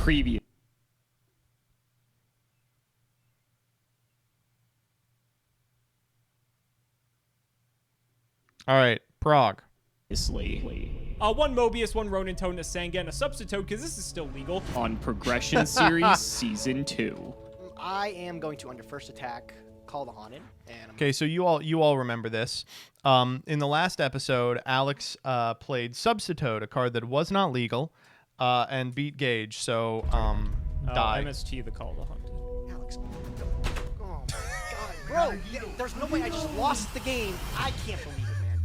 Preview. All right, Prague. One Mobius, one Ronin Toad, and a Sangan, a Substitute, because this is still legal. On Progression Series Season 2. I am going to, under first attack, call the Haunted. Okay, so you all remember this. In the last episode, Alex played Substitute, a card that was not legal, and beat Gage, so died. MST, the Call the Haunted. Alex, go. Oh my god. Bro, there's no way I just lost the game. I can't believe it, man.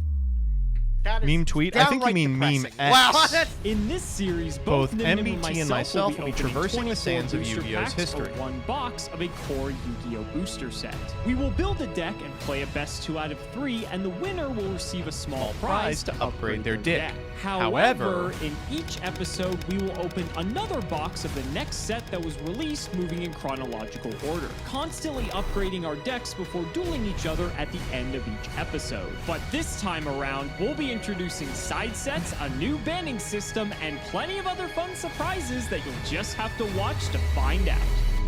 That is Meme tweet? I think you mean meme depressing. X. Wow, that's... In this series, Both both Nim MBT and myself will be opening traversing the 24 sands of booster Yu-Gi-Oh's packs history. for one box of a core Yu-Gi-Oh booster set. We will build a deck and play a best 2 out of 3, and the winner will receive a small prize to upgrade their deck. However, in each episode, we will open another box of the next set that was released, moving in chronological order, constantly upgrading our decks before dueling each other at the end of each episode. But this time around, we'll be introducing side sets, a new banning system, and plenty of other fun surprises that you'll just have to watch to find out.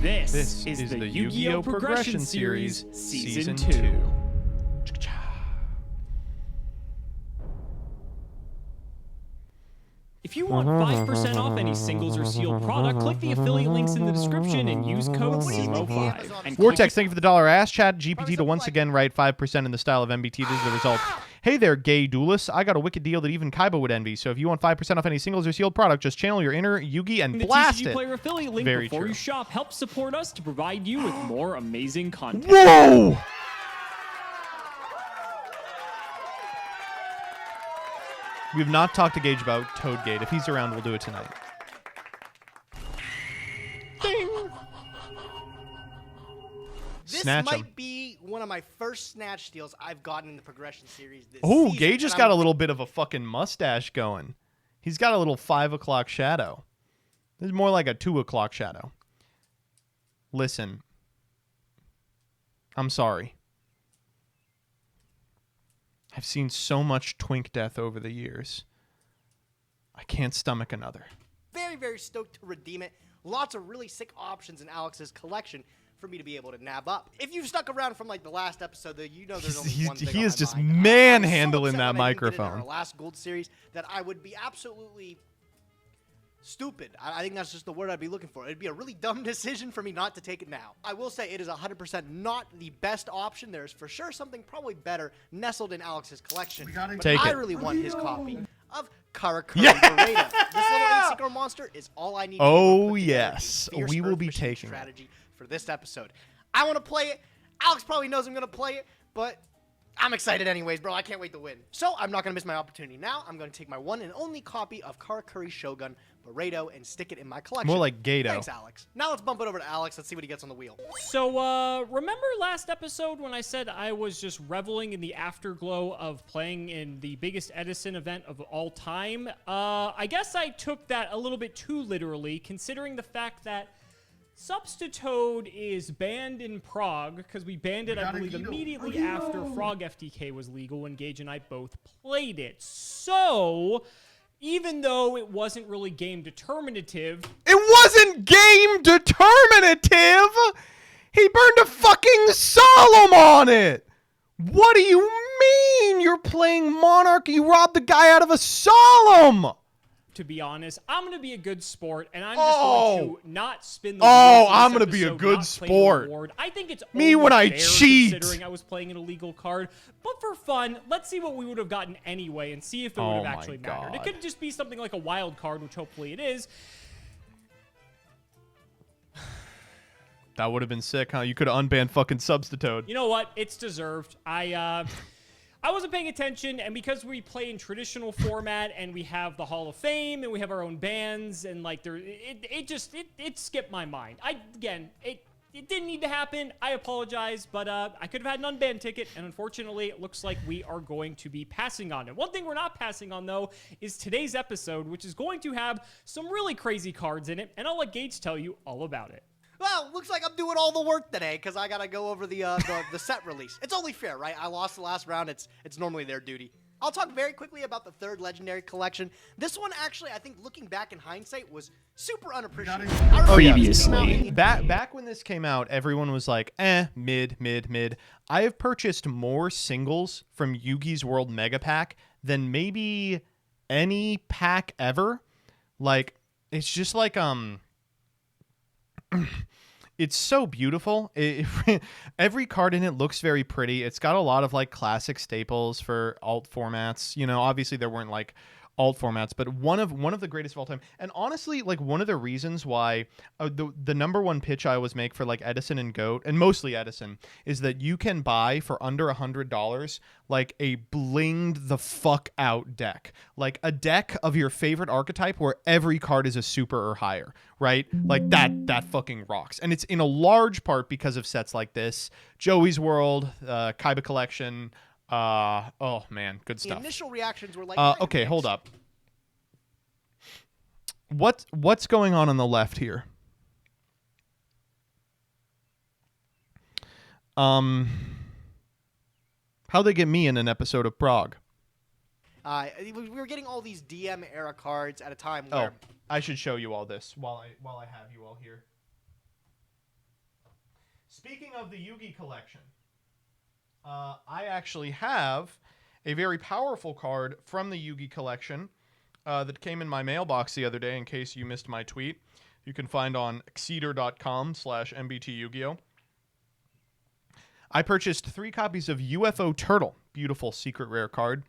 This is the Yu-Gi-Oh! Progression Series Season 2. If you want 5% off any singles or sealed product, click the affiliate links in the description and use code SEMO5. And Vortex, thank you for the $1 ask. Chat GPT to once again write 5% in the style of MBT. This is the result. Hey there, gay duelists. I got a wicked deal that even Kaiba would envy. So if you want 5% off any singles or sealed product, just channel your inner Yugi and the blast TCG it. Player affiliate link Very before true. you shop helps support us to provide you with more amazing content. Whoa! We've not talked to Gage about Toadgate. If he's around, we'll do it tonight. This Snatch 'em. might be one of my first snatch steals I've gotten in the progression series this Oh, season. Gage has and got a I'm- little bit of a fucking mustache going. He's got a little 5 o'clock shadow. This is more like a 2 o'clock shadow. Listen. I'm sorry. I've seen so much twink death over the years. I can't stomach another. very, very stoked to redeem it. Lots of really sick options in Alex's collection for me to be able to nab up. If you've stuck around from like the last episode, though, you know there's only one thing he on is my just mind. I was manhandling so that upset when I didn't get it in microphone. our last gold series that I would be absolutely stupid. I think that's just the word I'd be looking for. It'd be a really dumb decision for me not to take it now. I will say it is 100% not the best option. There's for sure something probably better nestled in Alex's collection. But Take I it. really want his copy of Karakuri Yeah! Beretta. This little 8-synchro monster is all I need to be able to Oh, put together yes. a fierce We will Earth be Machine taking it. strategy for this episode. I want to play it. Alex probably knows I'm going to play it, but I'm excited anyways, bro. I can't wait to win. So I'm not going to miss my opportunity now. I'm going to take my one and only copy of Karakuri Shogun Beredo and stick it in my collection. More like Gato. Thanks, Alex. Now let's bump it over to Alex. Let's see what he gets on the wheel. So, remember last episode when I said I was just reveling in the afterglow of playing in the biggest Edison event of all time? I guess I took that a little bit too literally, considering the fact that Substitute is banned in Prague, because we banned it, I believe, immediately after Frog FTK was legal, when Gage and I both played it. So, even though it wasn't really game determinative, It wasn't game determinative. He burned a fucking solemn on it. What do you mean? You're playing Monarch. You robbed the guy out of a solemn. to be honest, I'm going to be a good sport, and I'm just going to not spin the Oh, wheel for this I'm gonna be a episode, good not claim sport. reward. I think it's Me only when I fair cheat. considering I was playing an illegal card. But for fun, let's see what we would have gotten anyway and see if it would Oh have my actually mattered. It God. could just be something like a wild card, which hopefully it is. That would have been sick, huh? You could have unbanned fucking Substitute. You know what? It's deserved. I wasn't paying attention, and because we play in traditional format, and we have the Hall of Fame, and we have our own bands, and like it skipped my mind. It didn't need to happen. I apologize, but I could have had an unbanned ticket, and unfortunately, it looks like we are going to be passing on it. One thing we're not passing on, though, is today's episode, which is going to have some really crazy cards in it, and I'll let Gage tell you all about it. Well, looks like I'm doing all the work today because I gotta go over the set release. It's only fair, right? I lost the last round. It's normally their duty. I'll talk very quickly about the third Legendary Collection. This one, actually, I think looking back in hindsight, was super unappreciated. Previously. Back when this came out, everyone was like, mid. I have purchased more singles from Yugi's World Mega Pack than maybe any pack ever. Like, it's just like, it's so beautiful. Every card in it looks very pretty. It's got a lot of like classic staples for alt formats. You know, obviously there weren't like alt formats, but one of the greatest of all time. And honestly, like one of the reasons why the number one pitch I always make for like Edison and Goat, and mostly Edison, is that you can buy for under $100 like a blinged the fuck out deck, like a deck of your favorite archetype where every card is a super or higher, right? Like that fucking rocks. And it's in a large part because of sets like this, Joey's World, Kaiba Collection. Oh man, good stuff. The initial reactions were like, okay, hold up. What's going on the left here? How'd they get me in an episode of Prague? We were getting all these DM era cards at a time where... Oh, I should show you all this while I have you all here. Speaking of the Yugi collection, I actually have a very powerful card from the Yugi collection that came in my mailbox the other day, in case you missed my tweet. You can find on Xeter.com/MBT Yu-Gi-Oh! I purchased 3 copies of UFO Turtle. Beautiful secret rare card.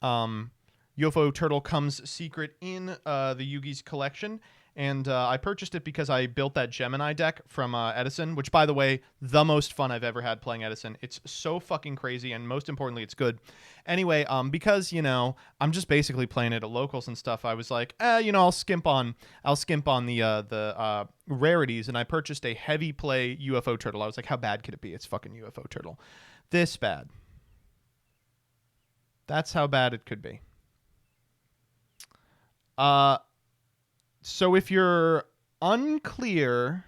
UFO Turtle comes secret in the Yugi's collection. And I purchased it because I built that Gemini deck from Edison, which, by the way, the most fun I've ever had playing Edison. It's so fucking crazy, and most importantly, it's good. Anyway, because, you know, I'm just basically playing it at locals and stuff, I was like, you know, I'll skimp on the rarities, and I purchased a heavy play UFO Turtle. I was like, how bad could it be? It's fucking UFO Turtle. This bad. That's how bad it could be. So if you're unclear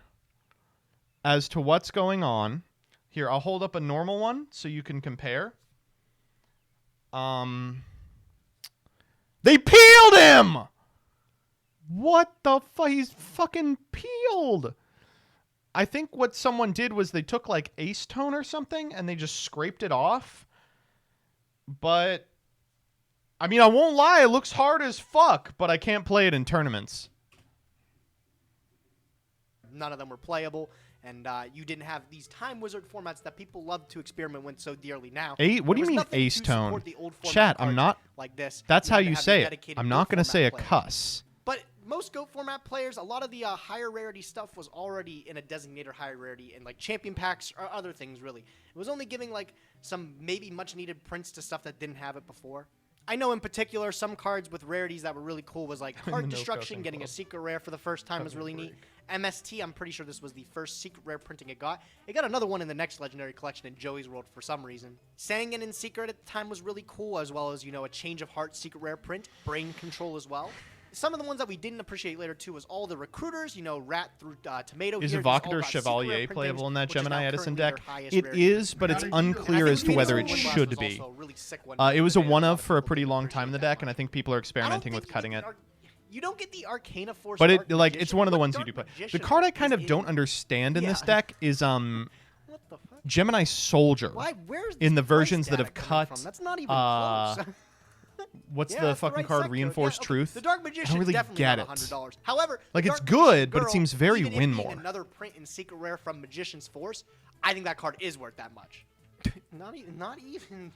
as to what's going on, here, I'll hold up a normal one so you can compare. They peeled him! What the fuck? He's fucking peeled. I think what someone did was they took like Ace Tone or something and they just scraped it off. But, I mean, I won't lie, it looks hard as fuck, but I can't play it in tournaments. None of them were playable, and you didn't have these Time Wizard formats that people love to experiment with so dearly now. What do you mean Ace Tone? Chat, I'm not... Like this. That's how you say it. I'm not going to say a cuss. But most GOAT format players, a lot of the higher rarity stuff was already in a designated higher rarity in like champion packs or other things, really. It was only giving like some maybe much needed prints to stuff that didn't have it before. I know in particular some cards with rarities that were really cool was like Heart Destruction, getting a secret rare for the first time was really neat. MST, I'm pretty sure this was the first secret rare printing it got. It got another one in the next Legendary Collection in Joey's World for some reason. Sangan in Secret at the time was really cool, as well as, you know, a Change of Heart secret rare print. Brain Control as well. Some of the ones that we didn't appreciate later, too, was all the Recruiters, you know, Rat through Tomato. Is Evocator Chevalier playable in that Gemini Edison deck? It is, but it's unclear as to whether it should be. It was a one-of for a pretty long time in the deck, and I think people are experimenting with cutting it. You don't get the Arcana Force, but it like it's one of the ones you do play. The card I kind of don't understand in this deck is Gemini Soldier. In the versions that have cut. That's not even close. What's the fucking card? Reinforced Truth. The Dark Magician really definitely get not $100. However, like it's good, but it seems very win more. Another print in secret rare from Magician's Force. I think that card is worth that much. Not even,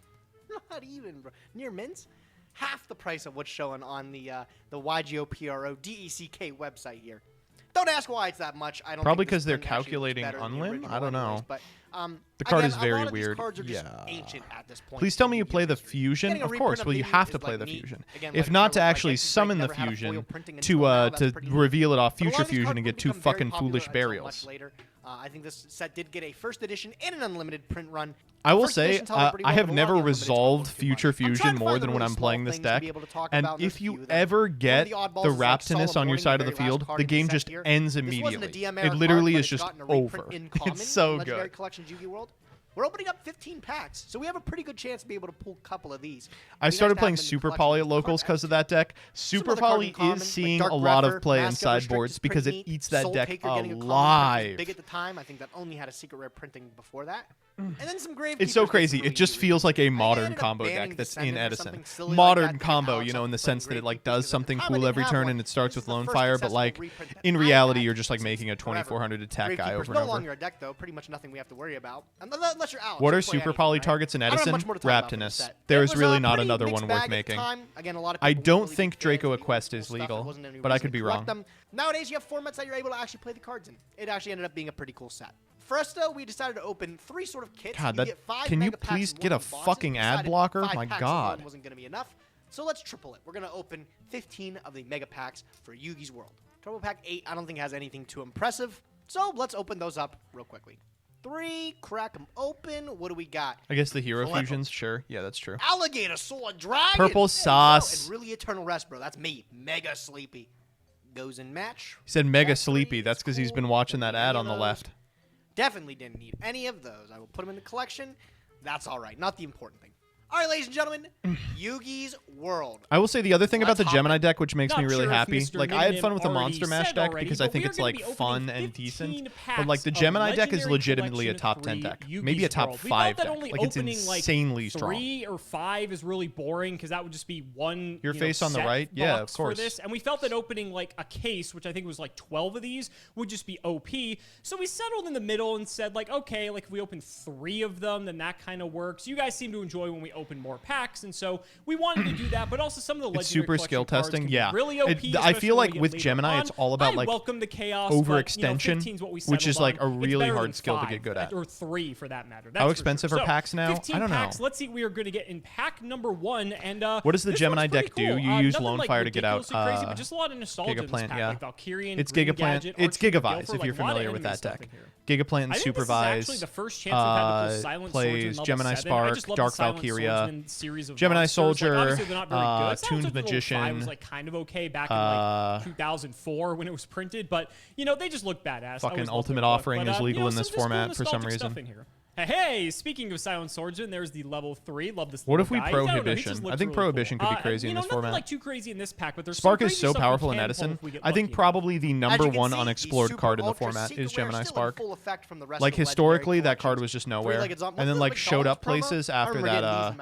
bro. Near mints. Half the price of what's showing on the YGOPRO DECK website here. Don't ask why it's that much. I don't. Probably because they're calculating unlim. I don't know. But the card again, is very a lot of weird. These cards are just ancient at this point. Please tell me you play the fusion. Of course. Well, you have to play the fusion. If not to actually summon the fusion to reveal it off future fusion and get 2 fucking foolish burials. I think this set did get a first edition and an unlimited print run. I will say, I have never resolved Future Fusion more than when I'm playing this deck. And if you ever get the Raptinus on your side of the field, the game just ends immediately. It literally is just over. It's so good. We're opening up 15 packs, so we have a pretty good chance to be able to pull a couple of these. I started playing Super Poly at locals because of that deck. Super Poly is seeing a lot of play in sideboards because it eats that deck alive. Big at the time. I think that only had a secret rare printing before that. And then some Gravekeepers. It's so crazy. Really it just feels like a modern combo deck that's in Edison. Modern combo, you know, in the sense that it like does something cool every turn and it starts with Lone Fire, but like in reality, you're just like making a 2400 attack guy over and no over. longer a deck though. Pretty much nothing we have to worry about unless you're out. What are Super Poly targets in Edison? Raptinus. There is really not another one worth making. I don't think Draco Quest is legal, but I could be wrong. Nowadays, you have formats that you're able to actually play the cards in. It actually ended up being a pretty cool set. First, though, we decided to open 3 sort of kits. God, can you please get a fucking ad blocker? My God. Wasn't going to be enough. So let's triple it. We're going to open 15 of the mega packs for Yugi's World. Turbo Pack 8, I don't think has anything too impressive. So let's open those up real quickly. 3, crack them open. What do we got? I guess the hero fusions, sure. Yeah, that's true. Alligator Sword Dragon. Purple Sauce. And really Eternal Rest, bro. That's me. Mega Sleepy. Goes in match. He said Mega Sleepy. That's because he's been watching that ad on the left. Definitely didn't need any of those. I will put them in the collection. That's all right. Not the important thing. All right, ladies and gentlemen, Yugi's World. I will say the other thing about the Gemini deck, which makes me really happy, like I had fun with the Monster Mash deck because I think it's like fun and decent, but like the Gemini deck is legitimately a top 10 deck, maybe a top 5 deck. Like it's insanely strong. 3 or 5 is really boring because that would just be one. Your face on the right, yeah, of course. For this, and we felt that opening like a case, which I think was like 12 of these, would just be OP. So we settled in the middle and said like, okay, like if we open 3 of them, then that kind of works. You guys seem to enjoy when we open more packs, and so we wanted to do that, but also some of the legendary super skill testing, yeah. Really OP, I feel like with Gemini, it's all about like welcome the chaos, overextension, which is like a really hard skill to get good at. Or 3 for that matter. How expensive are packs now? I don't know. Let's see what we are going to get in pack number 1. And what does the Gemini deck do? You use Lone Fire to get out crazy, but just a lot of nostalgia Gigaplant, in this pack, yeah. like Valkyrian, it's Gigaplant. It's Gigavise if you're like, familiar with that deck. Gigaplant and Supervise plays Gemini Spark, Dark Valkyria, Gemini Soldier, Tuned Magician. Was like kind of okay back in like 2004 when it was printed, but you know they just look badass. Fucking Ultimate Offering is legal in this format for some reason. Hey, speaking of Silent Swordsman, there's the level 3. Love this. What if we guy. Prohibition? I think Prohibition could be crazy in this format. Like too crazy in this pack, but there's Spark is so powerful in Edison. I think probably the #1 unexplored card in the format is Gemini Spark. Like historically, that card was just nowhere, and then like showed up places after that.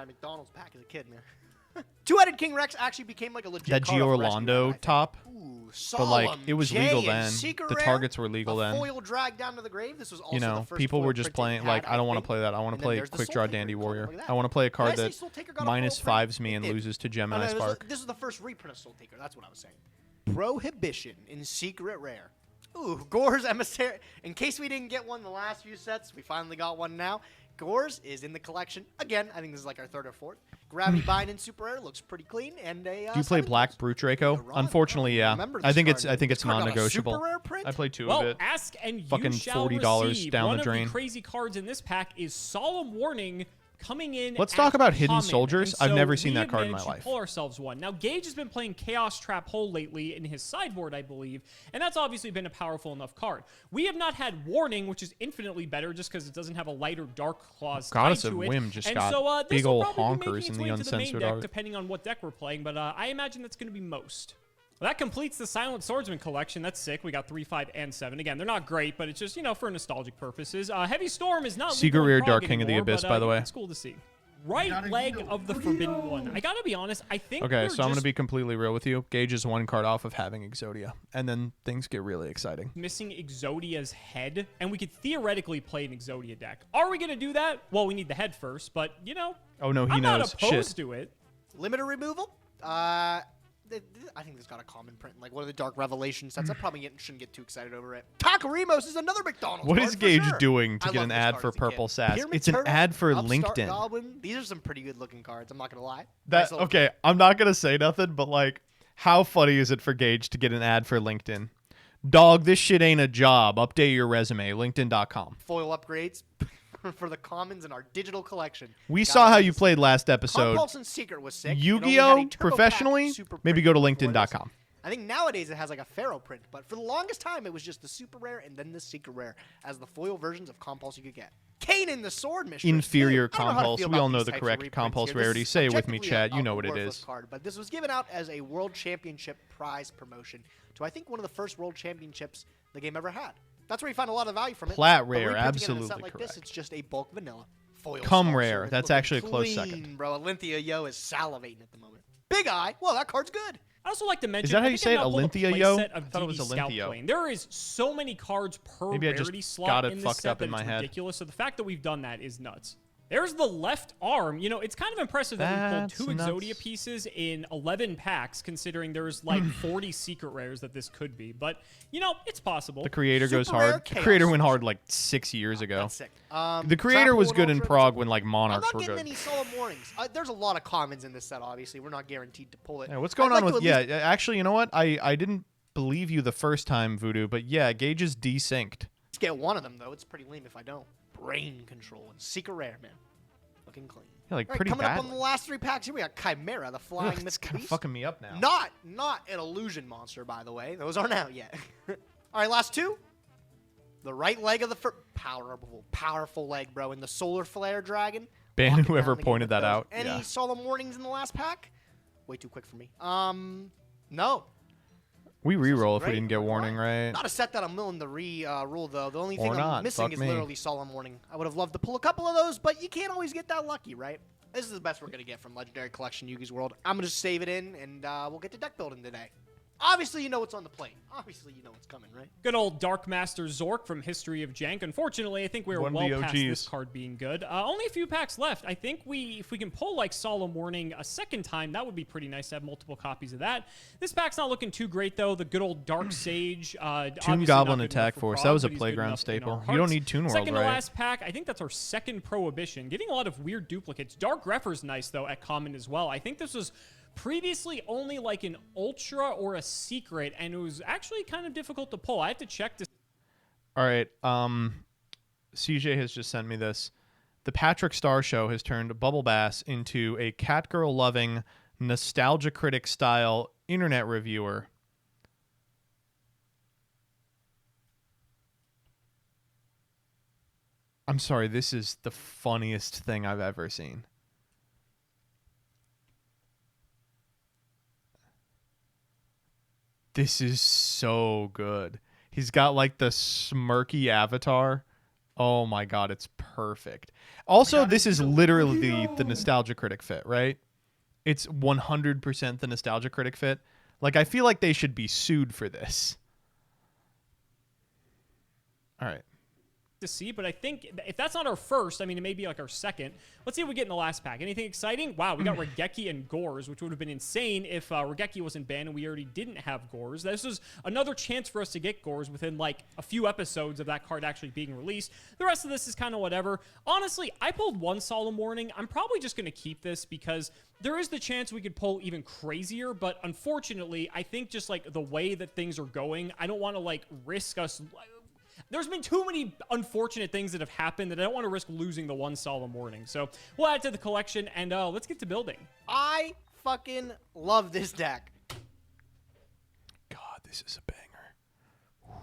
Two-Headed King Rex actually became like a legit that G Orlando top. Ooh, but like it was legal then. The targets were legal then. Foil drag down to the grave. This was also you know, people were just playing like I don't want to play that. I want to play Quick Draw Dandy Warrior. I want to play a card that -5s me and loses to Gemini Spark. This is the first reprint of Soul Taker. That's what I was saying. Prohibition in Secret Rare. Ooh, Gore's Emissary. In case we didn't get one in the last few sets, we finally got one now. Gore's is in the collection. Again, I think this is like our 3rd or 4th. Gravity Bind in Super Rare looks pretty clean. And a, do you play Black Brute Draco? Unfortunately, yeah. I think it's non-negotiable. I play 2 of it. Ask and you fucking shall $40 receive. down One the drain. Of the crazy cards in this pack is Solemn Warning. Coming in. Let's talk about Hidden common. Soldiers. So I've never seen that card in my life. Pull ourselves one. Now Gage has been playing Chaos Trap Hole lately in his sideboard, I believe, and that's obviously been a powerful enough card. We have not had Warning, which is infinitely better just because it doesn't have a lighter Dark Claws Goddess tied of to it. Whim just and got so, big ol' honkers in the uncensored art. Depending on what deck we're playing, but I imagine that's going to be most. Well, that completes the Silent Swordsman collection. That's sick. We got 3, 5, and 7. Again, they're not great, but it's just, you know, for nostalgic purposes. Heavy Storm is not Secret Rare Dark King of the anymore, Abyss, by the way. It's cool to see. Right leg of the Forbidden One. I gotta be honest, I think okay, so I'm gonna be completely real with you. Gage is 1 card off of having Exodia, and then things get really exciting. Missing Exodia's head, and we could theoretically play an Exodia deck. Are we gonna do that? Well, we need the head first, but, you know. Oh, no, he I'm knows. not opposed to it. Limiter removal? I think this got a common print. Like, one of the Dark Revelation sets. I probably shouldn't get too excited over it. Takaremos is another McDonald's. What is Gage doing to get an ad for Purple Sass? It's an ad for LinkedIn. Goblin. These are some pretty good looking cards. I'm not going to lie. Okay, I'm not going to say nothing, but like, how funny is it for Gage to get an ad for LinkedIn? Dog, this shit ain't a job. Update your resume. LinkedIn.com. Foil upgrades for the commons in our digital collection. We saw how you played last episode. Compulsion Secret was sick. Yu-Gi-Oh! Professionally, maybe go to LinkedIn.com. I think nowadays it has like a Pharaoh print, but for the longest time it was just the Super Rare and then the Secret Rare as the foil versions of Compulse you could get. Kanan the Sword Mistress. Inferior I don't know how to compulse. feel We about all know these the types of correct reprints compulse here. This rarity. is Say it with me, objectively chat. You a know what it worthless is. Card, but this was given out as a World Championship prize promotion to, I think, one of the first World Championships the game ever had. That's where you find a lot of value from it. Plat But rare, reprinting it in a absolutely set like correct. This, it's just a bulk vanilla foil. Come Star rare. Sword. It's That's looking actually a close clean, second. bro. Alinthia Yo is salivating at the moment. Big Eye. Whoa, that card's good. I also like to mention, Is that how I you think say it? I now pulled a Alinthia, yo? playset of I thought it was DD Scout Alinthia. Plane. There is so many cards per Maybe I just rarity slot got it in this fucked set up that in my it's head. ridiculous. So the fact that we've done that is nuts. There's the left arm. You know, it's kind of impressive that we pulled That's 2 Exodia nuts. pieces in 11 packs, considering there's like 40 secret rares that this could be. But, you know, it's possible. The creator goes Super rare hard. chaos. Creator went hard like 6 years ago. That's sick. The creator was Trap good in Ultra, Prague when like I'm Monarchs not were getting good. any solemn warnings. There's a lot of commons in this set, obviously. We're not guaranteed to pull it. Yeah, what's going I'd on like with to at least actually, you know what? I didn't believe you the first time, Voodoo, but yeah, Gage is desynced. get one of them, though. It's pretty lame if I don't. Brain Control and Secret Rare, man. Looking clean. Yeah, like All right, pretty coming bad. up on the last 3 packs here, we got Chimera, the flying It's mythical kind of beast. fucking me up now. Not an illusion monster, by the way. Those aren't out yet. All right, last 2. The right leg of the powerful leg, bro, and the Solar Flare Dragon. Ban Locking whoever down the game pointed with that those. out. Any Yeah. solemn warnings in the last pack? Way too quick for me. No. We reroll if we Great. didn't get warning, right? Not a set that I'm willing to rule, though. The only Or thing I'm not. missing Fuck is me. literally Solemn Warning. I would have loved to pull a couple of those, but you can't always get that lucky, right? This is the best we're going to get from Legendary Collection Yugi's World. I'm going to just save it in, and we'll get to deck building today. Obviously, you know what's on the plate. Obviously, you know what's coming, right? Good old Dark Master Zork from History of Jank. Unfortunately, I think we're One of well the past OGs. this card being good. Only a few packs left. I think if we can pull like Solemn Warning a second time, that would be pretty nice to have multiple copies of that. This pack's not looking too great, though. The good old Dark Sage. Toon Goblin Attack Force. That was a playground playground staple. You don't need Toon World, Second to right? last pack, I think that's our second Prohibition. Getting a lot of weird duplicates. Dark Greffer's nice, though, at common as well. I think this was previously only like an ultra or a secret, and it was actually kind of difficult to pull. I had to check to. All right. CJ has just sent me this. The Patrick Star Show has turned Bubble Bass into a catgirl loving, nostalgia critic style internet reviewer. I'm sorry, this is the funniest thing I've ever seen. This is so good. He's got like the smirky avatar. Oh my god, it's perfect. Also, this is literally the Nostalgia Critic fit, right? It's 100% the Nostalgia Critic fit. Like, I feel like they should be sued for this. All right. To see, but I think if that's not our first, I mean, it may be like our second. Let's see what we get in the last pack. Anything exciting? Wow, we got Regeki and Gores, which would have been insane if Regeki wasn't banned and we already didn't have Gores. This was another chance for us to get Gores within like a few episodes of that card actually being released. The rest of this is kind of whatever. Honestly, I pulled one Solemn Warning. I'm probably just going to keep this because there is the chance we could pull even crazier, but unfortunately, I think just like the way that things are going, I don't want to like risk us. There's been too many unfortunate things that have happened that I don't want to risk losing the one Solemn Warning. So we'll add to the collection, and let's get to building. I fucking love this deck. God, this is a banger.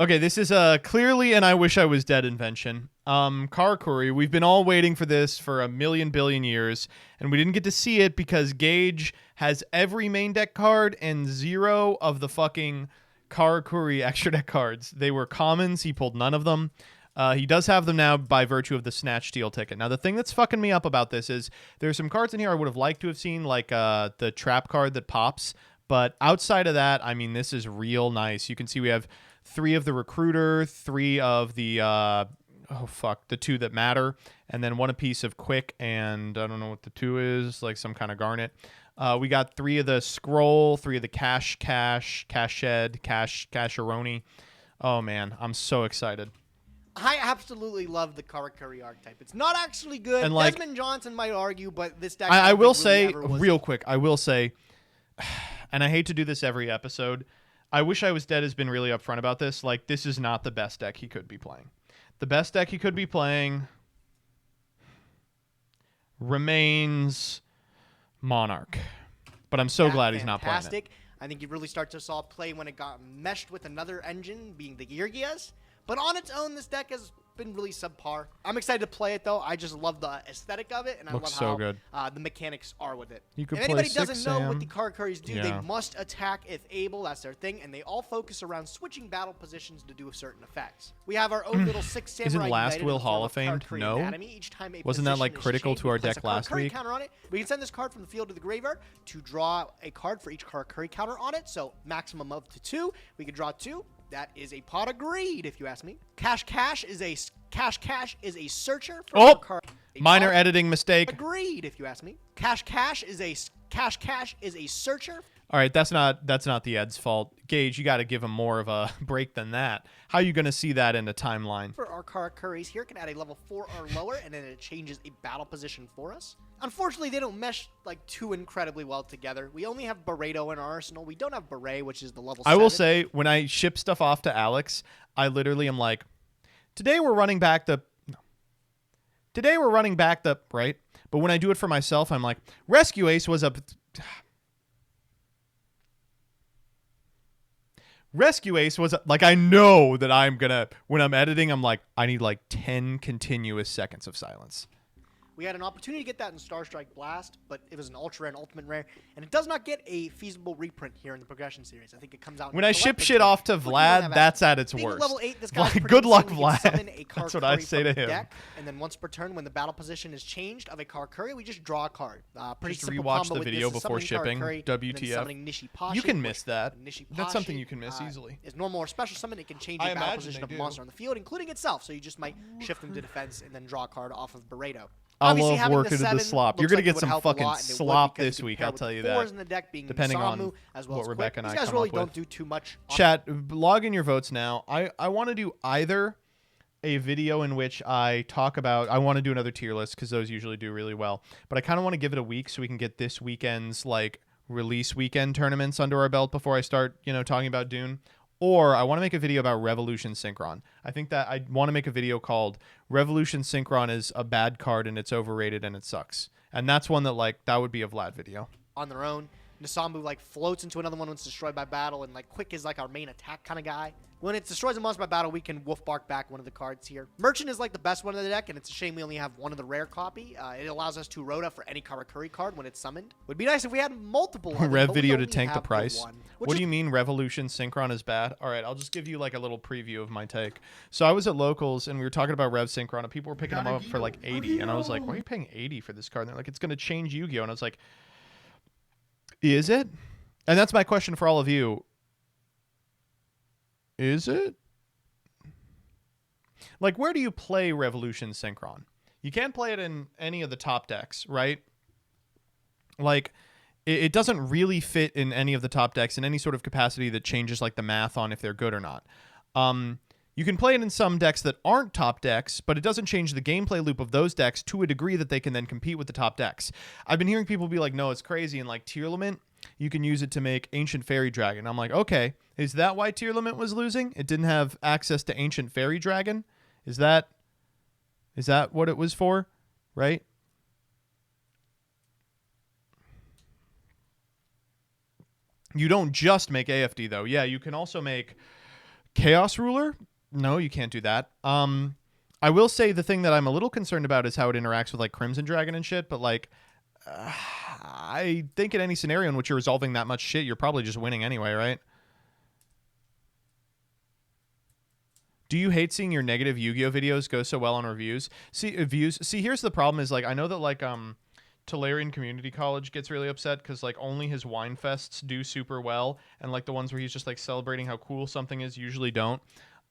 Okay, this is clearly an I wish I was dead invention. Karakuri, we've been all waiting for this for a million billion years, and we didn't get to see it because Gage has every main deck card and 0 of the fucking Karakuri extra deck cards. They were commons. He pulled none of them. He does have them now by virtue of the Snatch Steal ticket. Now, the thing that's fucking me up about this is there's some cards in here I would have liked to have seen, like the Trap card that pops. But outside of that, I mean, this is real nice. You can see we have 3 of the Recruiter, 3 of the, the 2 that matter, and then 1 apiece of Quick, and I don't know what the 2 is, like some kind of Garnet. We got 3 of the Scroll, 3 of the Cash Shed, Casharoni. Oh, man, I'm so excited. I absolutely love the Karakuri archetype. It's not actually good. And, like, Desmond Johnson might argue, but this deck... I will think really say, ever was- real quick, I will say, and I hate to do this every episode, I wish I was dead has been really upfront about this. Like, this is not the best deck he could be playing. The best deck he could be playing remains Monarch. But I'm so glad he's not playing it. Fantastic. I think you really start to saw play when it got meshed with another engine, being the Yurgias. But on its own, this deck is been really subpar. I'm excited to play it though. I just love the aesthetic of it, and I Looks love so how good. The mechanics are with it. You could If play anybody 6 doesn't know what Sam. the Karakuris do, Yeah. they must attack if able. That's their thing, and they all focus around switching battle positions to do certain effects. We have our own little 6 samurai. Isn't Last united Will in the form Hall of Fame? Karakuri No. Anatomy. Each time a Wasn't that, like, position is critical changed, to our we place deck a last Karakuri week? counter on it. We can send this card from the field to the graveyard to draw a card for each Karakuri counter on it. So maximum of to 2. We can draw 2. That is a pot of greed, if you ask me. Cash is a searcher. For Oh! card. Minor editing mistake. Agreed, if you ask me. Cash is a searcher. All right, that's not the Ed's fault. Gage, you got to give him more of a break than that. How are you going to see that in the timeline? For our Karakuris here, can add a level 4 or lower, and then it changes a battle position for us. Unfortunately, they don't mesh like too incredibly well together. We only have Barreto in our arsenal. We don't have Beret, which is the level 7. I will say, when I ship stuff off to Alex, I literally am like, today we're running back the, right? But when I do it for myself, I'm like, Rescue Ace was a... Rescue Ace was like, I know that I'm gonna, when I'm editing, I'm like, I need like 10 continuous seconds of silence. We had an opportunity to get that in Star Strike Blast, but it was an ultra and ultimate rare, and it does not get a feasible reprint here in the progression series. I think it comes out When I ship collector's shit kit, off to which we don't have Vlad, that's at its Being worst. level 8, this guy's pretty Good luck, insane. We can Vlad. summon a That's what I Karakuri say from to him. deck, and then once per turn, when the battle position is changed of a Karakuri, we just draw a card. Pretty Just simple rewatch combo the with video this is before summoning shipping. Karakuri, and then WTF. summoning Nishipashi, You can which- miss that. Nishipashi, That's something you can miss easily. Is normal or special summon. It can change I the battle imagine position they of a do. monster on the field, including itself. So you just might shift them to defense and then draw a card off of Barreto. I Obviously, love having working to the 7 slop. You're looks gonna like it get would some help a fucking lot, and it would slop because this you week, compare I'll with tell the you 4s that. in the deck being Depending on Samu, as well what as Rebecca Quick. and I These guys come really up don't with. do too much. Chat, log in your votes now. I want to do either a video in which I talk about, I want to do another tier list because those usually do really well, but I kind of want to give it a week so we can get this weekend's like release weekend tournaments under our belt before I start, talking about Dune. Or I want to make a video about Revolution Synchron. I think that I want to make a video called Revolution Synchron is a bad card and it's overrated and it sucks. And that's one that that would be a Vlad video. On their own, Nasambu floats into another one when it's destroyed by battle, and Quick is our main attack kind of guy. When it destroys a monster by battle, we can Wolf Bark back one of the cards here. Merchant is the best one in the deck, and it's a shame we only have one of the rare copy. It allows us to Rhoda for any Karakuri card when it's summoned. Would be nice if we had multiple. Rev but we video to only tank the have price. one, What do you mean Revolution Synchron is bad? All right, I'll just give you a little preview of my take. So I was at Locals and we were talking about Rev Synchron and people were picking them up for 80. And I was like, why are you paying 80 for this card? And they're like, it's going to change Yu-Gi-Oh! And I was like, is it? And that's my question for all of you. Is it? Where do you play Revolution Synchron? You can't play it in any of the top decks, right? It doesn't really fit in any of the top decks in any sort of capacity that changes the math on if they're good or not. You can play it in some decks that aren't top decks, but it doesn't change the gameplay loop of those decks to a degree that they can then compete with the top decks. I've been hearing people be like, no, it's crazy. And Tier Lament, you can use it to make Ancient Fairy Dragon. I'm like, okay, is that why Tier Lament was losing? It didn't have access to Ancient Fairy Dragon? Is that what it was for? Right? You don't just make AFD, though. Yeah, you can also make Chaos Ruler. No, you can't do that. I will say the thing that I'm a little concerned about is how it interacts with Crimson Dragon and shit, but I think in any scenario in which you're resolving that much shit, you're probably just winning anyway, right? Do you hate seeing your negative Yu-Gi-Oh videos go so well on reviews? See, here's the problem is I know that Tolarian Community College gets really upset because only his wine fests do super well, and the ones where he's just celebrating how cool something is usually don't.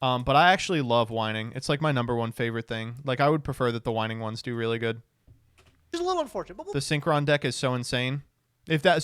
But I actually love whining. It's my number one favorite thing. I would prefer that the whining ones do really good. It's a little unfortunate, but the Synchron deck is so insane. If that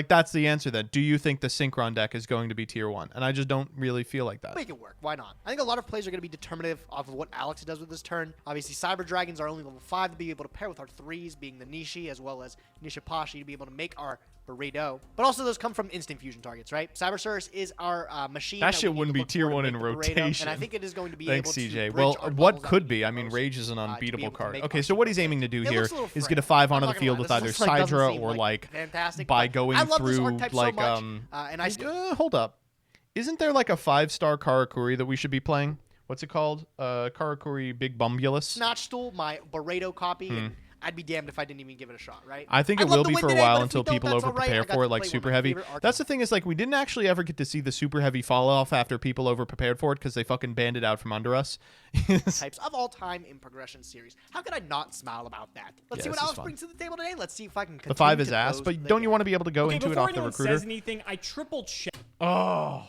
that's the answer then. Do you think the Synchron deck is going to be tier 1? And I just don't really feel like that. Make it work. Why not? I think a lot of plays are going to be determinative of what Alex does with this turn. Obviously, Cyber Dragons are only level 5 to be able to pair with our 3s, being the Nishi as well as Nishipashi to be able to make our Burrito. But also those come from instant fusion targets, right? Cybersaurus is our machine. That shit we need wouldn't to be look tier for to 1 in make the Burrito, rotation. and I think it is going to be Thanks, able CJ. to Well, bridge our what bubbles could that be? we I mean, need Rage is an most, to be unbeatable able to card. make Okay, our so what he's Super aiming to do It here looks a little is frail. get a 5 I'm onto not the gonna field lie, with this either looks doesn't Sidra seem or fantastic, by but going I love this through archetype so much, and I hold up. Isn't there a 5-star Karakuri that we should be playing? what's it called? Karakuri Big Bumbulus. Snotchstool, my Barredo copy, and I'd be damned if I didn't even give it a shot, right? I think I'd it love will to be win for a today, while but if we until don't, people that's all right. over-prepare I got for to it, like play one of super my heavy. favorite That's the thing is, like, we didn't actually ever get to see the super heavy fall off after people over-prepared for it because they fucking banned it out from under us. types of all time in progression series. How could I not smile about that? Let's see Yeah, what this is Alex fun. brings to the table today. Let's see if I can continue The 5 is to ass, close but the don't you gap. want to be able to go into it off the Before recruiter? anyone says anything, I triple checked Oh.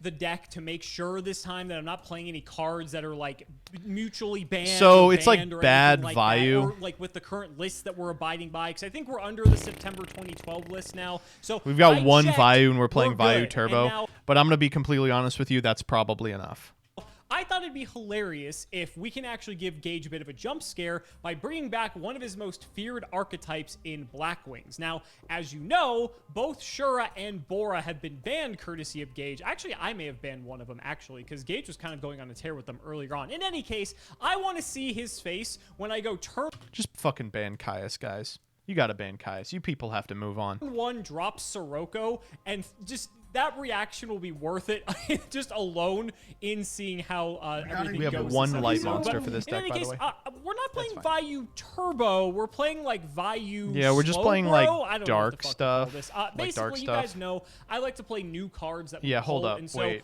the deck to make sure this time that I'm not playing any cards that are like mutually banned. So or it's like banned or bad anything like value. that, or like with the current list that we're abiding by, because I think we're under the September 2012 list now. So We've got I one checked, Vayu and we're playing good. Vayu And Turbo, now but I'm going to be completely honest with you, that's probably enough. I thought it'd be hilarious if we can actually give Gage a bit of a jump scare by bringing back one of his most feared archetypes in Blackwings. Now, as you know, both Shura and Bora have been banned courtesy of Gage. Actually, I may have banned one of them, actually, because Gage was kind of going on a tear with them earlier on. In any case, I want to see his face when I go turn Just fucking ban Caius, guys. You got to ban Caius. You people have to move on. one, drop Sirocco, and just that reaction will be worth it just alone in seeing how everything We have goes one this light episode. monster But for this in deck, any by the case, way. we're not playing That's fine. Vayu Turbo. We're playing like Vayu Yeah, we're just Slow playing, Bro. like, I don't dark know what the fuck to call stuff, this. like Basically, dark you stuff. guys know I like to play new cards that we Yeah, hold pull, up. and so Wait.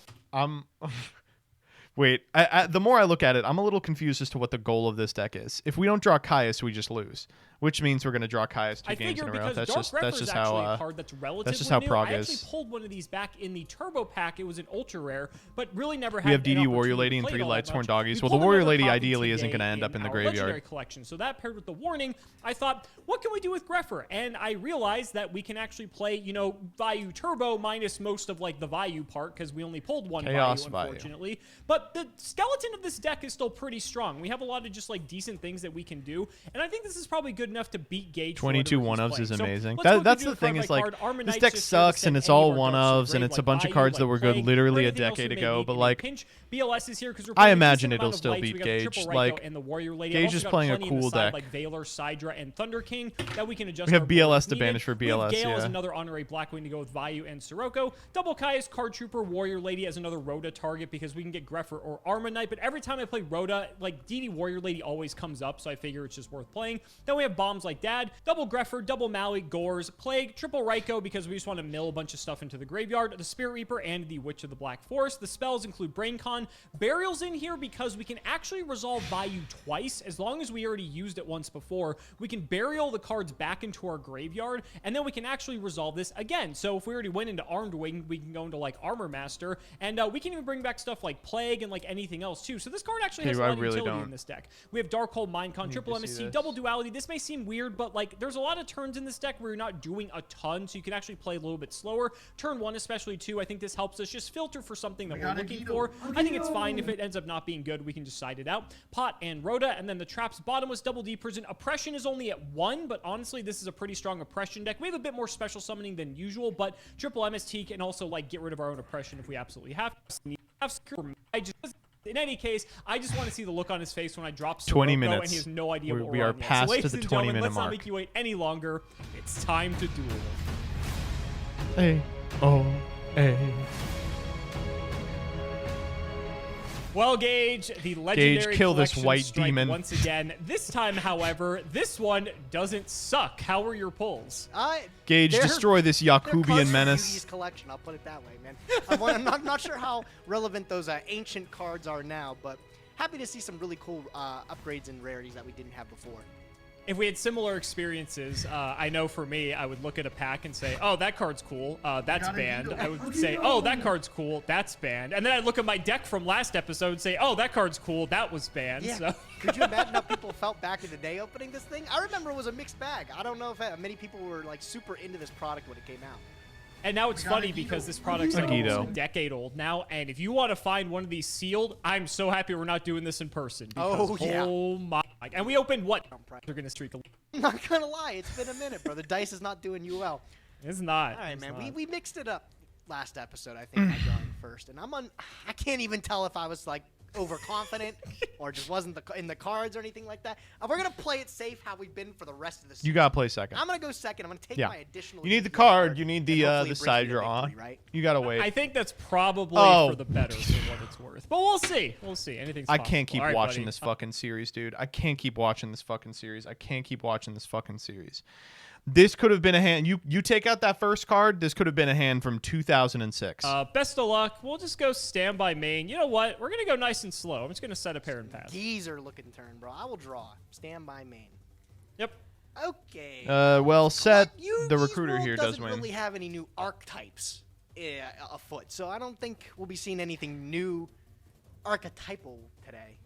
Wait. The more I look at it, I'm a little confused as to what the goal of this deck is. If we don't draw Caius, we just lose, which means we're going to draw Caius 2 I games in figure a row. because That's Dark just Refer is how actually a card that's relatively how new. prog I actually is. pulled one of these back in the Turbo pack. It was an ultra rare, but really never had. We have an DD Warrior opportunity Lady to and play 3 it all that Lights Horn much. Doggies. We Well, the pulled Warrior another Lady copy ideally isn't today going to end up in the our graveyard. Legendary collection. So that paired with the Warning, I thought, what can we do with Greffer? And I realized that we can actually play, you know, Vayu Turbo minus most of like the Vayu part because we only pulled one Chaos Vayu, unfortunately. But the skeleton of this deck is still pretty strong. We have a lot of just like decent things that we can do, and I think this is probably good enough to beat Gage. 22 for whatever one-ofs he's is playing. amazing. So let's go That's through the thing card is by like card. Armor this Knight's deck just here to sucks send and it's any all of our one darks to ofs and grave, it's a like bunch of Vayu, cards that like were good Plague, literally or a anything else we decade may ago, need but in a like pinch. BLS is here because we're I playing a imagine decent it'll amount of still lights. beat We got the Gage. Triple Raiko Like, and the Warrior Lady. Gage I've also is got playing a plenty on the cool side, deck. like Valor, Sidra, and Thunder King that we can adjust. We have our board BLS as to needed. banish for We have BLS, Gale as yeah. another honorary Blackwing to go with Vayu and Sirocco. Double Kai as Card Trooper, Warrior Lady as another Rhoda target because we can get Greffer or Armor Knight. But every time I play Rhoda, like DD Warrior Lady always comes up, so I figure it's just worth playing. Then we have Bombs like Dad, double Greffer, double Maui, Gores, Plague, triple Raiko because we just want to mill a bunch of stuff into the graveyard, the Spirit Reaper, and the Witch of the Black Forest. The spells include Brain Con, Burial's in here because we can actually resolve Vayu twice. As long as we already used it once before, we can burial the cards back into our graveyard, and then we can actually resolve this again. So if we already went into Armed Wing, we can go into like Armor Master, and we can even bring back stuff like Plague and like anything else too. So this card actually has a lot of utility in this deck. We have Darkhold, Mindcon, triple MST, double Duality. This may seem weird, but like there's a lot of turns in this deck where you're not doing a ton, so you can actually play a little bit slower. Turn 1 especially too, I think this helps us just filter for something that we're looking for. I think it's fine if it ends up not being good. We can just side it out. Pot and Rhoda, and then the traps bottom was double D Prison. Oppression is only at 1, but honestly, this is a pretty strong Oppression deck. We have a bit more special summoning than usual, but triple MST can also like get rid of our own Oppression if we absolutely have to. In any case, I just want to see the look on his face when I drop 20 Sirocco, minutes. and he has no idea what We we're are on yet. past So, ladies the and 20 gentlemen, minute let's not mark. make you wait any longer. It's time to duel. A-O-A. Well, Gage, the legendary kill this collection white strike demon. once again. This time, however, this one doesn't suck. How were your pulls? Gage, destroy this Yakubian menace. Yugi's collection, I'll put it that way, man. I'm not sure how relevant those ancient cards are now, but happy to see some really cool upgrades and rarities that we didn't have before. If we had similar experiences, I know for me, I would look at a pack and say, oh, that card's cool. That's banned. I would say, oh, that card's cool. That's banned. And then I'd look at my deck from last episode and say, oh, that card's cool. That was banned. Yeah. So. Could you imagine how people felt back in the day opening this thing? I remember it was a mixed bag. I don't know if many people were like super into this product when it came out. And now it's funny because this product's like almost a decade old now, and if you want to find one of these sealed, I'm so happy we're not doing this in person. Because, oh my! And we opened what? They're gonna streak a. I'm not gonna lie, it's been a minute, bro. The dice is not doing you well. It's not. All right, man. We mixed it up last episode. I think by going first, and I can't even tell if I was like overconfident or just wasn't in the cards or anything like that. We're going to play it safe how we've been for the rest of the season. You gotta play second. I'm going to go second. I'm going to take my additional. You need the Yugi card. You need the and hopefully it brings side me you're a on. victory, right? You gotta wait. I think that's probably Oh. for the better for what it's worth. But we'll see. We'll see. Anything's I possible. can't keep All right, watching buddy. this fucking series, dude. I can't keep watching this fucking series. I can't keep watching this fucking series. This could have been a hand. You take out that first card. This could have been a hand from 2006. Best of luck. We'll just go standby main. You know what? We're going to go nice and slow. I'm just going to set a pair and pass. Geezer looking turn, bro. I will draw. Stand by main. Yep. Okay. Well, set. Yugi's The recruiter world here does doesn't win. really have any new archetypes afoot, so I don't think we'll be seeing anything new archetypal today.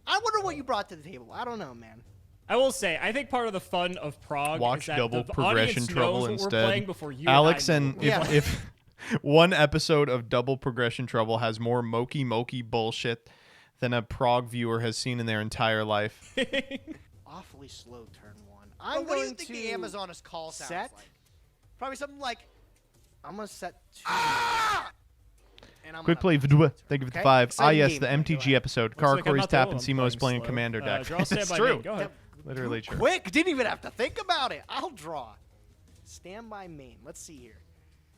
I wonder what you brought to the table. I don't know, man. I will say, I think part of the fun of Prague Watch is that double the progression audience trouble knows what instead. We're playing before you Alex and I and know. if one episode of Double Progression Trouble has more mokey bullshit than a Prague viewer has seen in their entire life. Awfully slow turn one. What do you think the Amazoness call sounds set. like? Probably something like, I'm going to set 2. And I'm Quick gonna play. pass. Thank you for the Okay. 5. Exciting yes, game, the man. Go MTG ahead. episode. Looks like I'm Karakuri's not the tap only and one Simo is playing playing slow. Commander deck. Draw It's standby true. main. Go ahead. Literally true. Quick, didn't even have to think about it. I'll draw. Stand by main. Let's see here.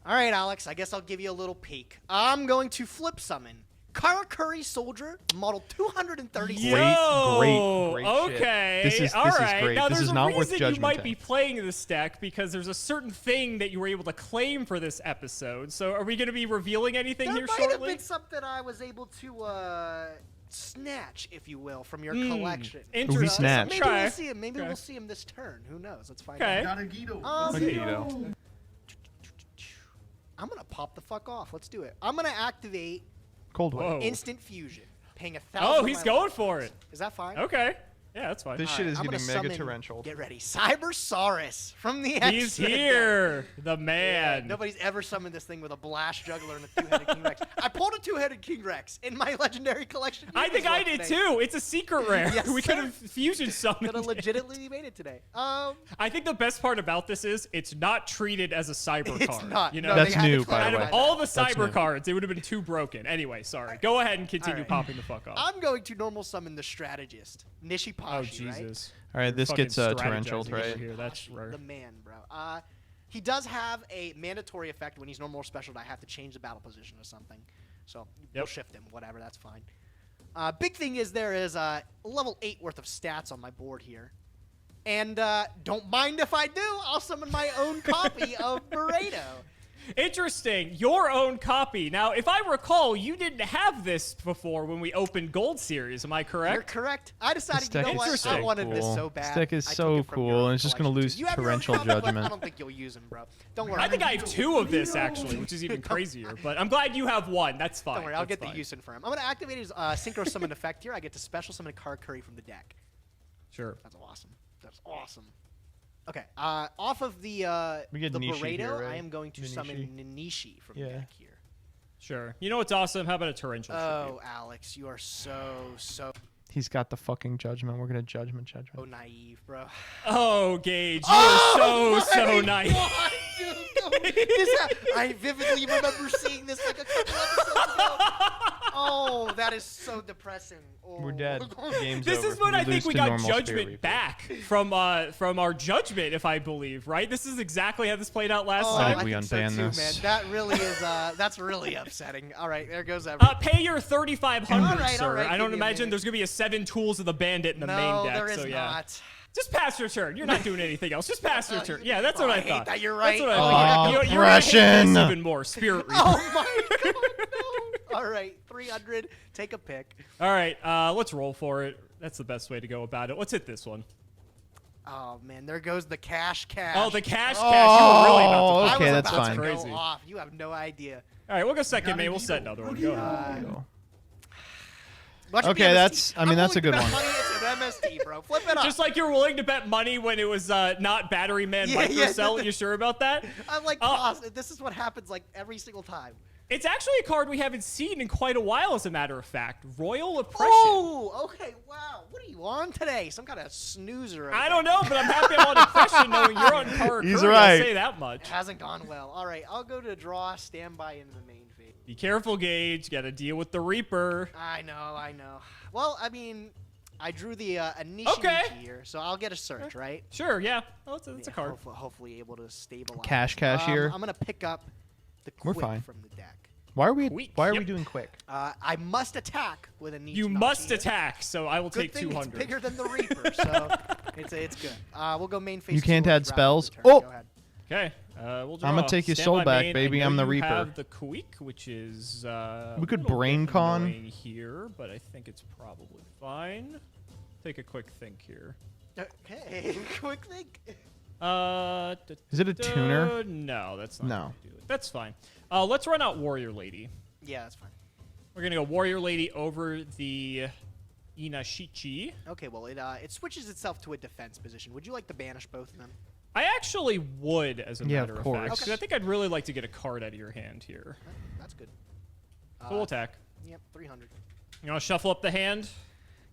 All right, Alex, I guess I'll give you a little peek. I'm going to flip summon Karakuri Soldier, model 236. Great, great shit. Okay. This is all right. great. Now, This there's is a not worth reason you judgment. might be playing this deck because there's a certain thing that you were able to claim for this episode. So, are we going to be revealing anything There here might have shortly? been something I was able to snatch, if you will, from your collection. Interesting. snatched? Maybe Okay. we'll see him. Maybe Okay. we'll see him this turn. Who knows? Let's find Okay. out. Magneto. I'm gonna pop the fuck off. Let's do it. I'm gonna activate Cold Whoa. War. instant fusion, paying 1,000. Oh, of he's my going life. for it. Is that fine? Okay. Yeah, that's fine. This All shit right, is I'm getting gonna mega summon- torrential. Get ready, Cybersaurus from the He's X-Men deck. here. The Yeah, man. nobody's ever summoned this thing with a blast juggler and a 2-headed King Rex. I pulled a 2-headed King Rex in my legendary collection. I think I did too. It's a secret rare. Yes, we could sir. have fusion summoned Could have it. legitimately made it today. I think the best part about this is it's not treated as a cyber It's card. not. You know, No, That's they had to new, by out the of way. all the That's cyber new. cards, it would have been too broken. Anyway, sorry. Go ahead and continue right. popping the fuck off. I'm going to normal summon the strategist, Nishipashi, Oh right? Jesus! All right, this Fucking gets strategizing torrentialed, over right? Here. That's rare. The man, bro. He does have a mandatory effect when he's normal or special. I have to change the battle position or something. So we'll Yep. shift him, whatever. That's fine. Big thing is there is level 8 worth of stats on my board here. And don't mind if I do. I'll summon my own copy of Burrito. Interesting. Your own copy. Now, if I recall, you didn't have this before when we opened Gold Series. Am I You're correct? correct. I decided, you deck know is what? I Interesting. wanted this cool. so bad. This deck is I took so it from cool, your and it's just gonna collection, lose too. You have your own torrential copy, but judgment. I don't think you'll use them, bro. Don't worry. I think I have 2 of this actually, which is even crazier. But I'm glad you have 1. That's fine. Don't worry, I'll That's get fine. the use in for him. I'm going to activate his Synchro Summon effect here. I get to special summon a Karakuri from the deck. Sure. That's awesome. That's awesome. Okay, off of the We get the Nishi Burrito, here, right? I am going to Nishi. summon Ninishi from Yeah. deck here. Sure. You know what's awesome? How about a torrential Oh, tribute? Alex, you are so He's got the fucking judgment. We're gonna judgment. naive, bro. Oh, Gage, you are so nice. God, dude, I vividly remember seeing this like a couple episodes ago. Oh, that is so depressing. Oh. We're dead. Game's This over. is when I lose think we to got normal Spirit judgment Reaper. back from our judgment, if I believe, right? This is exactly how this played out last Oh, I time. think we so unban too, this. man. That really is. That's really upsetting. All right, there goes everything. Pay your 3,500, All right, sir. all right, I give don't me a imagine minute. there's gonna be a 7 Tools of the Bandit in the no, main deck. there is so yeah, not. just pass your turn. You're not doing anything else. Just pass your turn. Yeah, that's what I hate thought. that. You're right. That's what I thought. You're gonna hate Oppression. this even more. Spirit Reaper. Oh my god, no. All right, 300. Take a pick. All right, let's roll for it. That's the best way to go about it. Let's hit this one. Oh man, there goes the cash. Oh, the cash. You were really about to. Oh, I okay, was that's about fine. to go Crazy. off. You have no idea. All right, we'll go second, man. We'll set another one. Go ahead. Watch it be Okay, MST. that's- I mean, I'm that's a willing good to bet one. Money, it's an MST, bro. Flip it up. Just like you're willing to bet money when it was not Battery Man Microcell. You sure about that? I'm like, positive. This is what happens like every single time. It's actually a card we haven't seen in quite a while, as a matter of fact. Royal Oppression. Oh, okay, wow. What are you on today? Some kind of snoozer. I don't know, but I'm happy I'm on Oppression knowing you're on Karakuri. He's I'll right. say that much. It hasn't gone well. All right, I'll go to draw, standby into the main phase. Be careful, Gage. Got to deal with the Reaper. I know. Well, I mean, I drew the initiate here, so I'll get a search, right? Sure, yeah. Oh, it's a card. Hopefully able to stabilize. Cash cashier. I'm gonna pick up the We're quick fine. from the deck. Why are we? Quick, Why are we yep. doing quick? I must attack with a You must attack, so I will Good take thing 200. It's bigger than the Reaper, so it's good. We'll go main phase. You can't 2 add throughout spells. the turn. Oh! Go ahead. Okay, we'll draw. I'm gonna take your Stand soul by back, main. baby. I know I'm the you Reaper. have the Queek, which is We could a little brain bit con. annoying here, but I think it's probably fine. Take a quick think here. Okay, quick think. Is it a tuner? No, that's not. No. Gonna do it. That's fine. Let's run out Warrior Lady. Yeah, that's fine. We're gonna go Warrior Lady over the Inashichi. Okay, well it switches itself to a defense position. Would you like to banish both of them? I actually would, as a Yeah, matter of of course. fact. 'Cause I think I'd really like to get a card out of your hand here. That's good. So we'll attack. Yep, 300. You want to shuffle up the hand?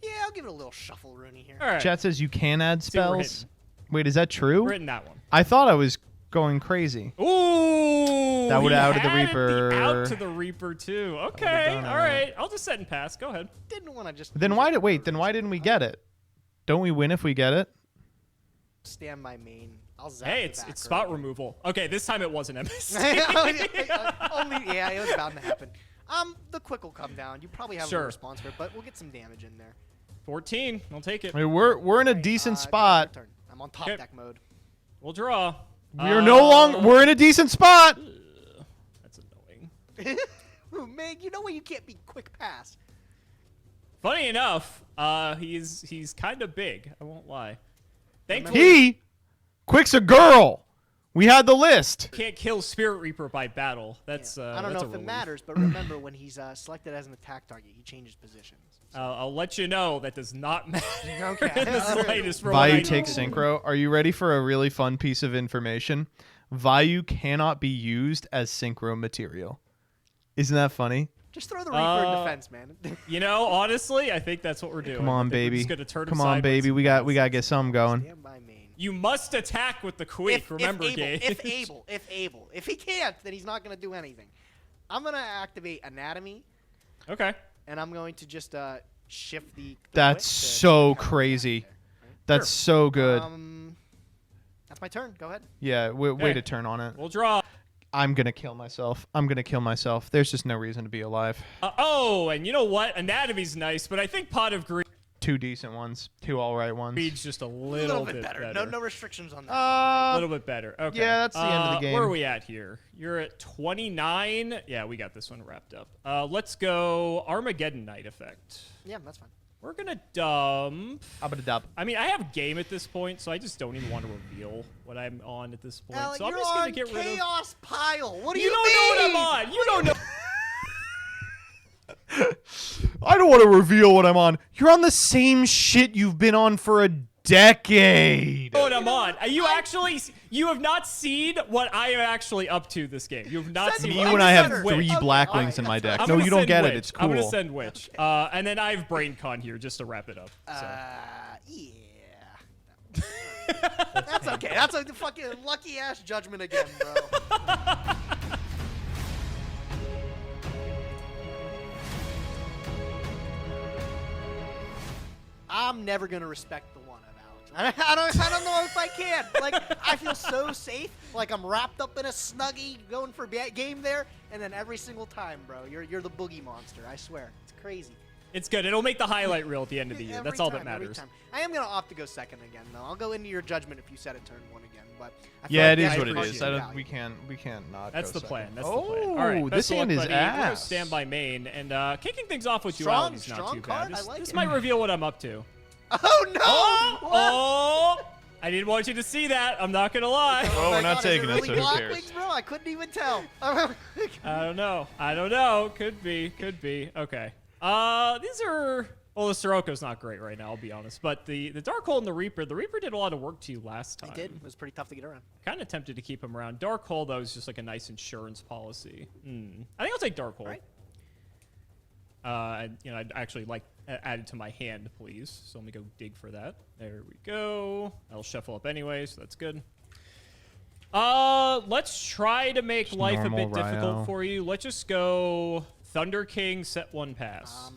Yeah, I'll give it a little shuffle, Rooney here. All right. Chat says you can add See what we're spells. Wait, is that true? We're hitting that one. I thought I was going crazy. Ooh! That would he out to the had it Reaper. Out to the Reaper too. Okay, done all right. I'll just set and pass. Go ahead. Didn't want to just. Then why did Then why didn't we get it? Don't we win if we get it? stand my main? I'll zap Hey, the it's back spot row. removal. Okay, this time it wasn't MST. Yeah, it was bound to happen. The quick will come down. You probably have a Sure. response for it, but we'll get some damage in there. 14. I'll take it. I mean, we're in a Right, decent go ahead, spot. your turn. I'm on top Okay. deck mode. We'll draw. We are no longer. We're in a decent spot. That's annoying. Ooh, man, you know what? You can't be quick pass. Funny enough, he's kind of big. I won't lie. Thankfully, He, Quick's a girl. We had the list. can't kill Spirit Reaper by battle. That's I don't that's know a if it relief. matters, but remember when he's selected as an attack target, he changes positions. I'll let you know that does not matter Okay. in the slightest. For what I Vayu know. takes synchro. Are you ready for a really fun piece of information? Vayu cannot be used as synchro material. Isn't that funny? Just throw the Reaper in defense, man. You know, honestly, I think that's what we're doing. Come I on, think we're baby. just gonna turn him Come on, sideways baby. and We pass. gotta get something going. Stand by main. You must attack with the Queek. Remember, Gabe. If able. If he can't, then he's not going to do anything. I'm going to activate Anatomy, Okay. and I'm going to just shift the That's whip to so counter crazy. that there, That's so good. That's my turn. Go ahead. Yeah, way Okay. to turn on it. We'll draw. I'm gonna kill myself. There's just no reason to be alive. Oh, and you know what? Anatomy's nice, but I think Pot of Two decent ones. Two all right ones. Greed's just a A little bit better. No restrictions on that. A little bit better. Okay. yeah, that's the end of the game. Where are we at here? You're at 29. Yeah, we got this one wrapped up. Let's go Armageddon Night effect. Yeah, that's fine. We're gonna dump. Abadadab. I mean, I have game at this point, so I just don't even want to reveal what I'm on at this point. Alec, so I'm you're just gonna on get rid of. Chaos Pile. What do You you don't mean? know what I'm on. You don't know. I don't want to reveal what I'm on. You're on the same shit you've been on for a decade. What I'm on. You actually, you have not seen what I am actually up to this game. You have not Send seen. me Me what when I'm I have gonna send 3 Witch. blacklings in my deck. I'm No, gonna you don't send get Witch. it. It's I'm cool. gonna send Witch, and then I have Brain Con here just to wrap it up. So. Yeah. That's okay. That's a fucking lucky ass judgment again, bro. I'm never gonna respect the one of Alex. I don't know if I can. Like, I feel so safe. Like I'm wrapped up in a snuggie, going for game there, and then every single time, bro, you're the boogie monster. I swear, it's crazy. It's good. It'll make the highlight reel at the end of the year. Every That's all time, that every matters. time. I am gonna opt to go second again, though. I'll go into your judgment if you set it turn 1 again. But I feel Yeah, like it is I what it appreciate is. the I don't, value. we can't not. That's go the plan. second. That's the plan. All right, this best of hand luck, is buddy. We're gonna ass. stand by main, and kicking things off with Strong- duality is not strong too card. bad. I like This it. might reveal what I'm up to. Oh no! Oh! I didn't want you to see that. I'm not gonna lie. Oh, my we're not God, is taking it it, really so who block cares? wings, bro? I couldn't even tell. I don't know. I don't know. Could be. Could be. Okay. These are. Well, the Siroko's not great right now, I'll be honest. But the Darkhold and the Reaper did a lot of work to you last time. I did. It was pretty tough to get around. Kind of tempted to keep him around. Darkhold, though, is just like a nice insurance policy. I think I'll take Darkhold. Right. I'd actually like added to my hand, please. So let me go dig for that. There we go. I'll shuffle up anyway, so that's good. Let's try to make Just life a normal bit difficult Ryo. for you. Let's just go Thunder King, set 1 pass.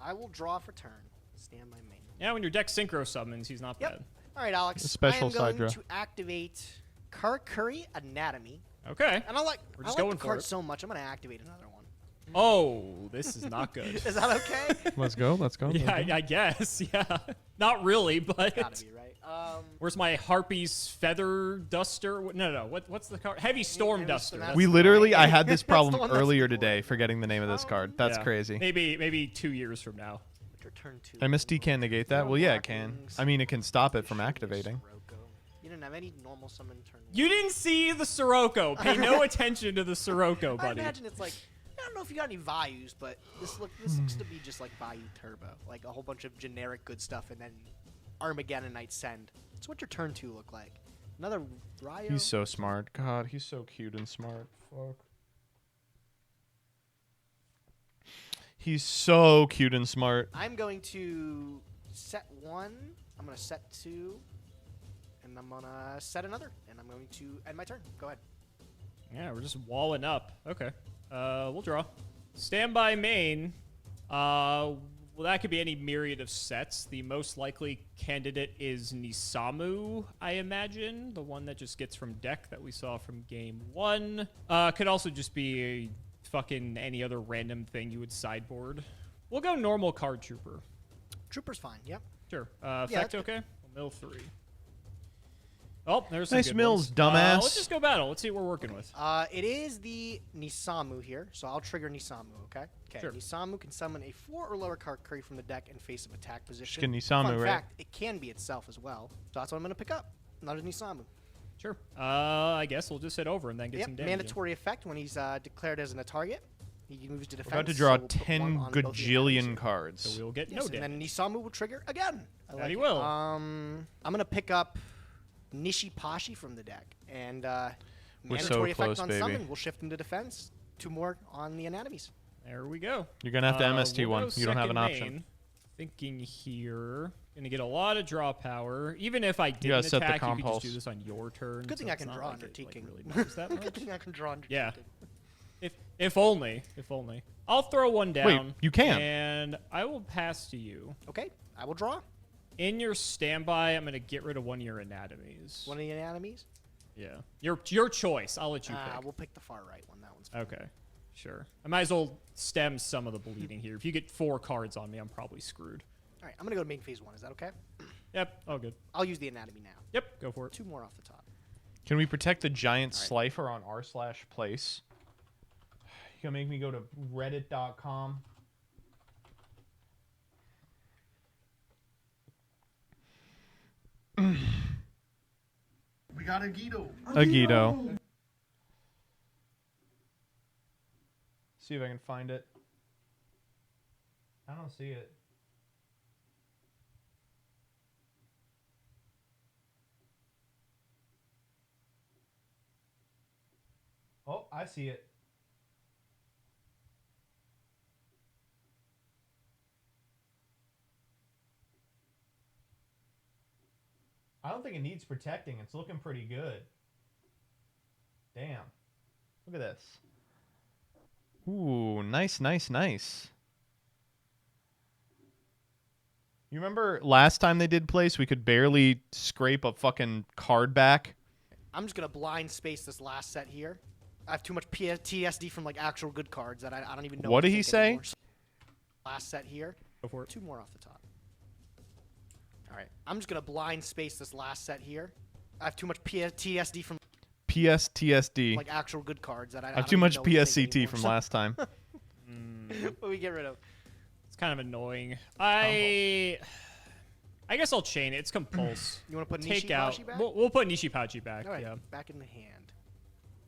I will draw for turn. Stand my main. Yeah, when your deck synchro summons, he's not Yep. bad. All right, Alex. A special I am side going draw. to activate Karakuri Anatomy. Okay. And I like just the going for card it. so much, I'm going to activate another one. Oh, this is not good. Is that okay? Let's go. Let's go. Yeah, I guess. Yeah. Not really, but. Gotta be, right? Where's my Harpy's Feather Duster? No. What's the card? Heavy Storm Heavy Duster. Storm That's We the literally, one. I had this That's the problem one that's earlier important. today, forgetting the name of this card. That's Yeah. crazy. Maybe 2 years from now. Your turn 2. MST can't negate that. No Well, yeah, it can. blockings. I mean, it can stop it from Shoot, activating. Sirocco. You didn't have any normal summon turn. You didn't see the Sirocco. Pay no attention to the Sirocco, I buddy. imagine it's like, I don't know if you got any values, but this looks to be just like Vayu Turbo, like a whole bunch of generic good stuff, and then Armageddonite Send. That's what your turn 2 look like. Another Ryo. He's so smart. God, he's so cute and smart. Fuck. He's so cute and smart. I'm going to set 1. I'm going to set 2. And I'm going to set another. And I'm going to end my turn. Go ahead. Yeah, we're just walling up. Okay. We'll draw. Standby main. Well, that could be any myriad of sets. The most likely candidate is Nisamu, I imagine. The one that just gets from deck that we saw from game 1. Could also just be fucking any other random thing you would sideboard. We'll go normal card trooper. Trooper's fine. Yep. Sure. that's Effect good. okay? Mill 3. Oh, there's some Nice good mills, ones. dumbass. Let's just go battle. Let's see what we're working with. It is the Nisamu here, so I'll trigger Nisamu, okay? Okay. Sure. Nisamu can summon a 4 or lower card curry from the deck in face of attack position. get Nisamu, Fun right? fact, it can be itself as well. So that's what I'm going to pick up. Another Nisamu. Sure. I guess we'll just hit over and then get Yep, some damage. in. mandatory effect when he's declared as a target. He moves to defense. We're about to draw so we'll put 10 one on both the gajillion enemies. cards. So we'll get Yes, no and damage. then Nisamu will trigger again. I That like he it. will. I'm going to pick up Nishipashi from the deck. And We're so mandatory close, effect on baby. summon. We'll shift into defense. 2 more on the anatomies. There we go. You're going to have to MST we'll one. go You don't have an second option. main. Thinking here. Gonna get a lot of draw power. Even if I gotta didn't set the attack, you could compulse. just do this on your turn. Good thing so I it's can not draw like under it, like, Teaking. really matters that Good much. thing I can draw under Yeah. Teaking. If only. If only. I'll throw one down. you can. And I will pass to you. Okay, I will draw. In your standby, I'm gonna get rid of one of your anatomies. One of the anatomies. Yeah. Your choice. I'll let you pick. We'll pick the far right one. That one's fine. Okay, sure. I might as well stem some of the bleeding here. If you get 4 cards on me, I'm probably screwed. All right, I'm going to go to main phase 1. Is that okay? Yep, all good. I'll use the anatomy now. Yep, go for it. 2 more off the top. Can we protect the giant slifer on r/place? You gonna make me go to reddit.com? We got a Guido. Agido. See if I can find it. I don't see it. Oh, I see it. I don't think it needs protecting. It's looking pretty good. Damn. Look at this. Ooh, nice, nice, nice. You remember last time they did place, we could barely scrape a fucking card back? I'm just going to blind space this last set here. I have too much TSD from like actual good cards that I don't even know. What to did he think say? anymore. So, last set here. Go for it. 2 more off the top. All right. I'm just going to blind space this last set here. I have too much TSD from PSTSD. like actual good cards that I I don't have too even much know what to think PSCT anymore. from So last time. what we get rid of? It's kind of annoying. I guess I'll chain it. It's compulse. You want to put Take out. Nishipashi back? We'll put Nishipachi back. All right. Yeah. Back in the hand.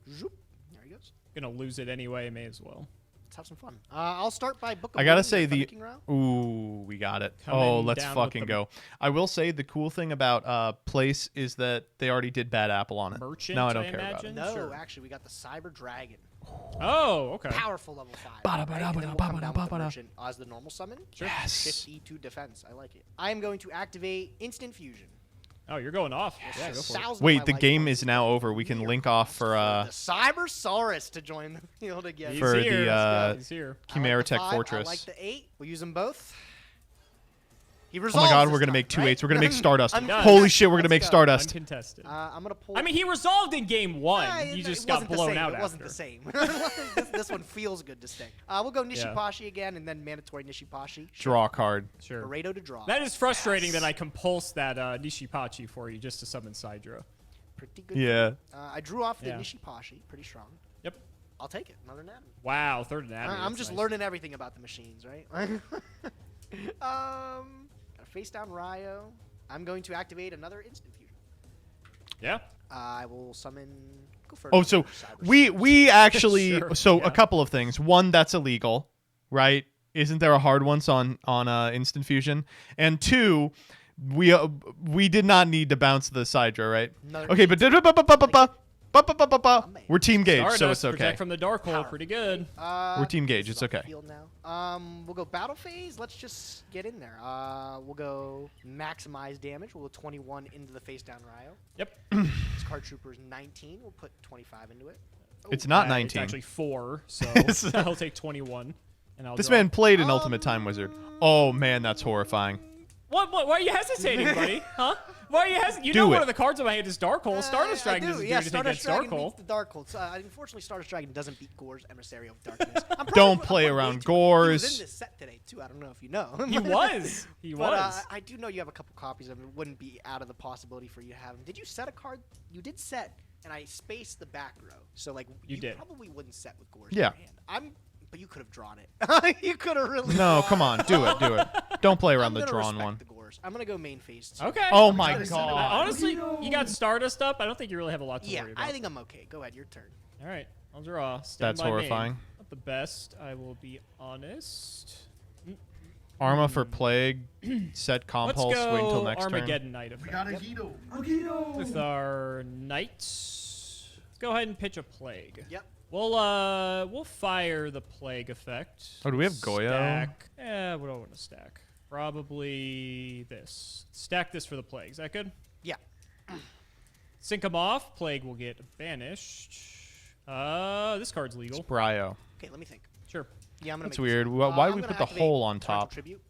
Zoop. There he goes. Gonna lose it anyway. May as well. Let's have some fun. I'll start by Book of I gotta Wounds, say your the Thunderking Route. ooh, we got it. Coming Oh, let's down with fucking the- go. I will say the cool thing about place is that they already did bad apple on it. Merchant, No, I don't I care about it. imagine? No, Sure. actually, we got the Cyber Dragon. Oh, okay. Powerful level 5. Bada, right? bada, And then bada, we'll come bada, down with the bada. Merchant as the normal summon. Sure. Yes. Shift E to defense. I like it. I am going to activate Instant Fusion. Oh, you're going off. Yeah, go for it. Wait, the game is now over. We can link off for the Cybersaurus to join the field again. He's for here. the He's here. Chimera Tech I like the 5, Fortress. I like the 8. We'll use them both. He Oh resolves my God, this we're gonna time, make 2 right? 8s. We're gonna make Stardust. Uncontested. Holy shit, we're gonna Let's make go. Stardust. Uncontested. I'm gonna pull. I mean, he resolved in game 1. Yeah, He it just wasn't got the blown same. out It wasn't after. the same. this one feels good to stay. We'll go Nishipashi again, and then mandatory Nishipashi. Draw a card. Sure. Pareto to draw. That is frustrating that I compulsed that Nishipachi for you just to summon Sidro. Pretty good. Yeah. I drew off the Yeah. Nishipashi. Pretty strong. Yep. I'll take it. Another anatomy. Wow, third anatomy. I'm that's just nice. learning everything about the machines, right? Got a face down Ryo. I'm going to activate another instant fusion. Yeah. I will summon. Go for Oh, so Cyber we actually Sure, a couple of things. One, that's illegal, right? Isn't there a hard once on instant fusion? And two, we did not need to bounce the Sidra, right? Another Okay, but we're team gauge, so Stardust, it's okay. Protect from the dark hole. Power. Pretty good. We're team gauge. this It's is on the okay. Field now. We'll go battle phase. Let's just get in there. We'll go maximize damage. We'll go 21 into the face down Ryo. Yep. This card trooper is 19. We'll put 25 into it. It's not It's 19. actually 4, so I'll take 21. And I'll This draw. man played an Ultimate Time Wizard. Oh man, that's horrifying. What? Why are you hesitating, buddy? Huh? Why are you hesitating? You Do know it. one of the cards on my hand is Dark Hole. Stardust I Dragon do. doesn't do Yeah, anything Stardust against Dark Dragon Hole. beats the Dark Hole. Unfortunately, Stardust Dragon doesn't beat Gore's Emissary of Darkness. Don't play around He was Gore's. in this set today too. I don't know if you know. He was. He But was. I do know you have a couple copies of him. It wouldn't be out of the possibility for you to have him. Did you set a card? You did set, and I spaced the back row. So like You did. probably wouldn't set with Gore's Yeah. in your hand. But you could have drawn it. You could have really. No, drawn come on, do it. Don't play around I'm the gonna drawn respect one. The Gores. I'm gonna go main phase 2. Okay. Oh my Try to send it God. Honestly, you got Stardust up. I don't think you really have a lot to Yeah, worry about. I think I'm okay. Go ahead, your turn. All right, I'll draw. Stand That's by main. horrifying. Not the best. I will be honest. Arma for Plague, set Let's Compulse, go wait until next turn. Armageddon Knight We effect. got a Guido. With our knights. Let's go ahead and pitch a plague. Yep. We'll fire the plague effect. Oh, do we have Goyo? Stack. Yeah, what do I want to stack? Probably this. Stack this for the plague. Is that good? Yeah. Sync them off. Plague will get banished. This card's legal. Bryo. Okay, let me think. Sure. Yeah, I'm gonna. That's make this weird. up. Why I'm do we gonna put the activate hole on Torrential top? Tribute.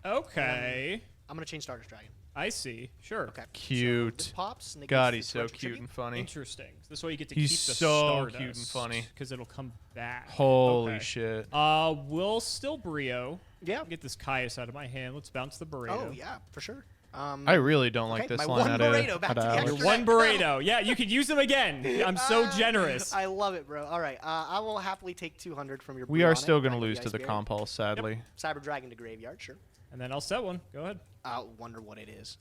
Okay. I'm gonna change Stardust Dragon. I see. Sure. Okay. Cute. So this pops. negates God, the he's so Torrential cute Tribute. and funny. Interesting. This way you get to He's keep the so Stardust. cute and funny. Because it'll come back. Holy Okay. shit. We'll still Brio. Yeah. Get this Caius out of my hand. Let's bounce the burrito. Oh yeah, for sure. I really don't like okay, this my line one out of burrito back to the Alex. extra One burrito. Yeah, you could use them again. I'm so generous. I love it, bro. All right, I will happily take 200 from your. We are Bryonic, still going to Dragon lose the to Ice the Bear. Compulse, sadly. Cyber Dragon to graveyard, sure. And then I'll set one. Go ahead. I wonder what it is.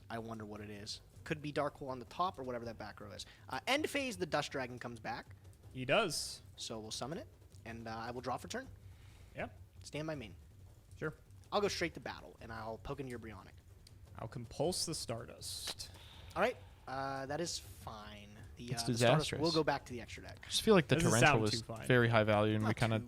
Could be Dark Hole on the top or whatever that back row is. End phase, the Dust Dragon comes back, He does. so we'll summon it, and I will draw for turn. Yeah. Stand by main. Sure. I'll go straight to battle, and I'll poke into your Bryonic. I'll compulse the Stardust. All right, that is fine. It's The Stardust disastrous. will go back to the extra deck. I just feel like the Doesn't Torrential sound was too fine. very high value, and we Not kind of too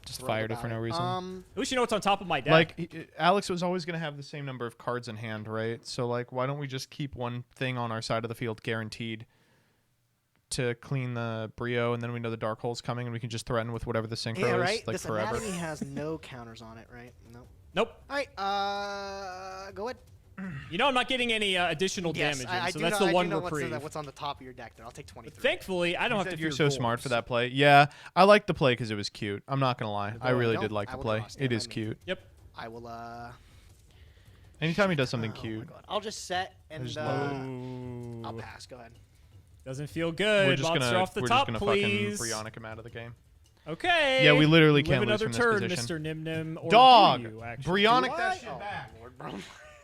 just thrilled fired it about for no reason. At least you know what's on top of my deck. Like, Alex was always going to have the same number of cards in hand, right? So, like, why don't we just keep one thing on our side of the field guaranteed to clean the Brio, and then we know the Dark Hole's coming, and we can just threaten with whatever the synchro Yeah, is, right. like, This forever. anatomy has no counters on it, right? Nope. Nope. All right, go ahead. You know I'm not getting any additional Yes, damage, I so do that's know, the one I do know reprieve. what's on the top of your deck there. I'll take 23. Thankfully, I don't You have to said fear you're so smart for Gores. that play. Yeah, I like the play because it was cute. I'm not going to lie. I really don't. did like I the will play. draw, stand It by is me. cute. Yep. I will, Anytime he does something oh my cute, God. I'll just set and just I'll Ooh. pass. Go ahead. Doesn't feel good. we're just Monster gonna off the we're top, just gonna please. fucking Bryonic him out of the game. Okay. Yeah, we literally Live can't lose another from this turn, position. Mr. Nim Nim. Or Dog! do you, actually? Bryonic that What? shit Oh, back. Lord, bro.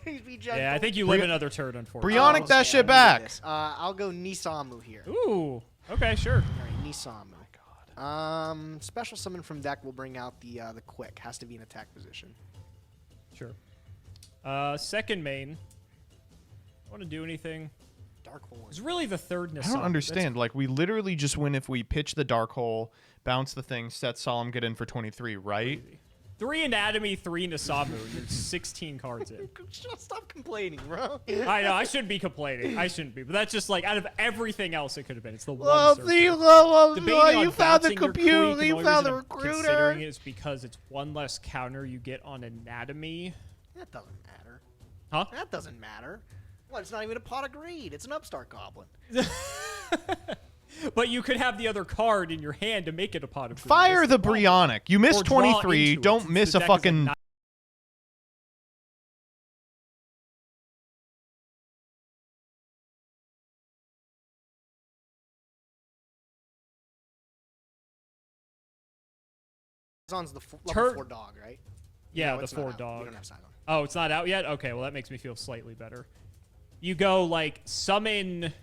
He's be Yeah, I think you live another turn, unfortunately. Bryonic that shit back. I'll go Nisamu here. Ooh. Okay, sure. All right, Nisamu. Special summon from deck will bring out the quick. Has to be in attack position. Sure. Second main. Want to do anything? Dark Hole. It's really the third Nisamu. I don't understand. Like, we literally just win if we pitch the Dark Hole, bounce the thing, set Solemn, get in for 23, right? 3 anatomy, 3 Nasamu. You're 16 cards in. Stop complaining, bro. I know, I shouldn't be complaining. I shouldn't be. But that's just like, out of everything else it could have been. It's the one surfer. You found the computer. You found the recruiter. Considering it is because it's 1 less counter you get on anatomy. That doesn't matter. Huh? That doesn't matter. Well, it's not even a pot of greed. It's an upstart goblin. But you could have the other card in your hand to make it a pot of greed. Fire That's the problem. Brionic. You missed Or draw 23. into it, Don't since miss the a deck is fucking... Sazon's the Tur- level 4 dog, right? Yeah, No, the it's not 4 out. dog. We don't have Sazon. Oh, it's not out yet? Okay, well, that makes me feel slightly better. You go, like, summon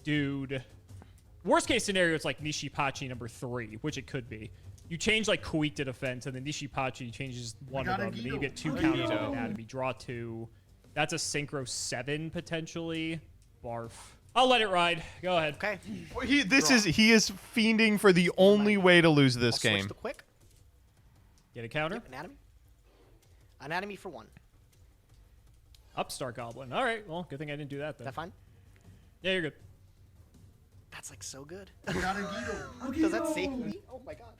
dude. Worst case scenario, it's like Nishipachi number 3, which it could be. You change, like, Kuik to defense, and then Nishipachi changes one of them, and then you get 2 counters on anatomy. Draw 2. That's a Synchro 7, potentially. Barf. I'll let it ride. Go ahead. Okay. He is fiending for the only way to lose this I'll game. switch the quick. Get a counter. Yep, anatomy. Anatomy for 1. Upstart Goblin. All right, well, good thing I didn't do that, Is then. that fine? Yeah, you're good. That's like so good. Got a Guido. Does that save me? Oh my god.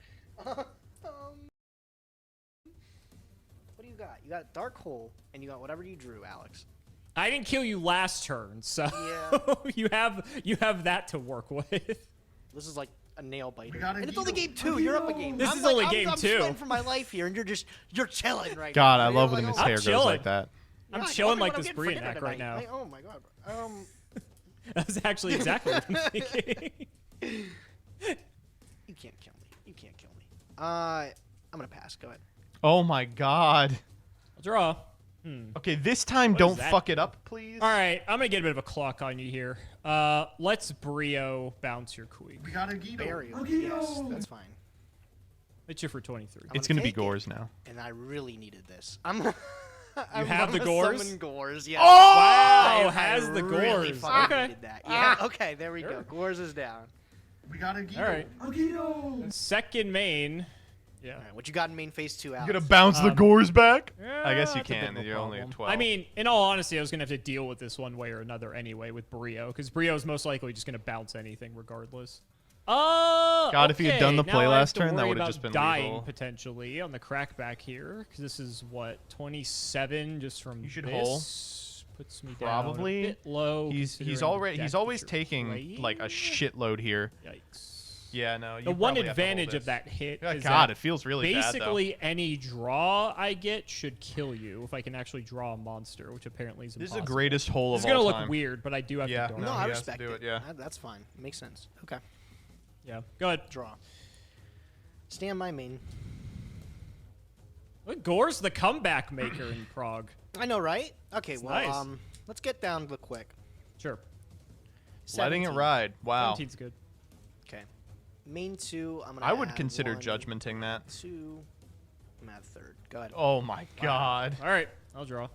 What do you got? You got Dark Hole, and you got whatever you drew, Alex. I didn't kill you last turn, so Yeah. you have that to work with. This is like a nail biter. got a And it's only Guido. game 2. You're up a game. This I'm is like, only I'm- game I'm 2. sweating for my life here, and you're chilling right God, now. I You're love like, when his oh, hair I'm goes like chilling. that. I'm yeah, chilling I like wonder this what I'm getting for Brianak dinner right now. tonight. Oh my god. That's actually exactly what I'm thinking. You can't kill me. You can't kill me. I'm gonna pass. Go ahead. Oh my god. I'll draw. Okay, this time What does don't that fuck it up, please. All right, I'm gonna get a bit of a clock on you here. Let's Brio bounce your Kuik. We got a Guido. Burial. Yes, that's fine. Hit you for 23. It's gonna gonna be take it. Gores now. And I really needed this. I'm. have the gonna Gores? Summon Gores. Yes. Wow, I has the really Gores. fucking Okay. needed that. Yeah. Okay. There we go. Gores is down. We got a Guido. All right. Second main. Yeah. All right. What you got in main phase 2, Alex? You gonna bounce the Gores back? I guess you that's a bit can. of a You're only at problem. 12. I mean, in all honesty, I was gonna have to deal with this one way or another anyway with Brio, because Brio is most likely just gonna bounce anything regardless. God, if he had done the now play I have last to turn, that worry would've about just been dying legal. potentially on the crackback here, because this is what 27 just from You should this. hole. Puts me Probably. down a bit low. He's considering the already deck he's that always you're taking playing. like a shitload here. Yikes. Yeah, no. You The one probably have to hold advantage of this. that hit Oh, is God, that it feels really bad, though. basically any draw I get should kill you if I can actually draw a monster, which apparently is This is impossible. the greatest hole This of is all gonna time. look weird, but I do have Yeah. to dark. No, No, he I has to respect do it. it, yeah. That's fine. Makes sense. Okay. Yeah. Go ahead. Draw. Stay on my main. Look, Gore's the comeback maker in Prague. I know, right? Okay. It's well, nice. let's get down to the quick. Sure. Letting it 17. ride. Wow. 17's good. Okay. Main 2. I'm gonna. I would add consider 1, judgmenting that. 2. I'm gonna add 3rd. Go ahead. Oh my god. All right. I'll draw.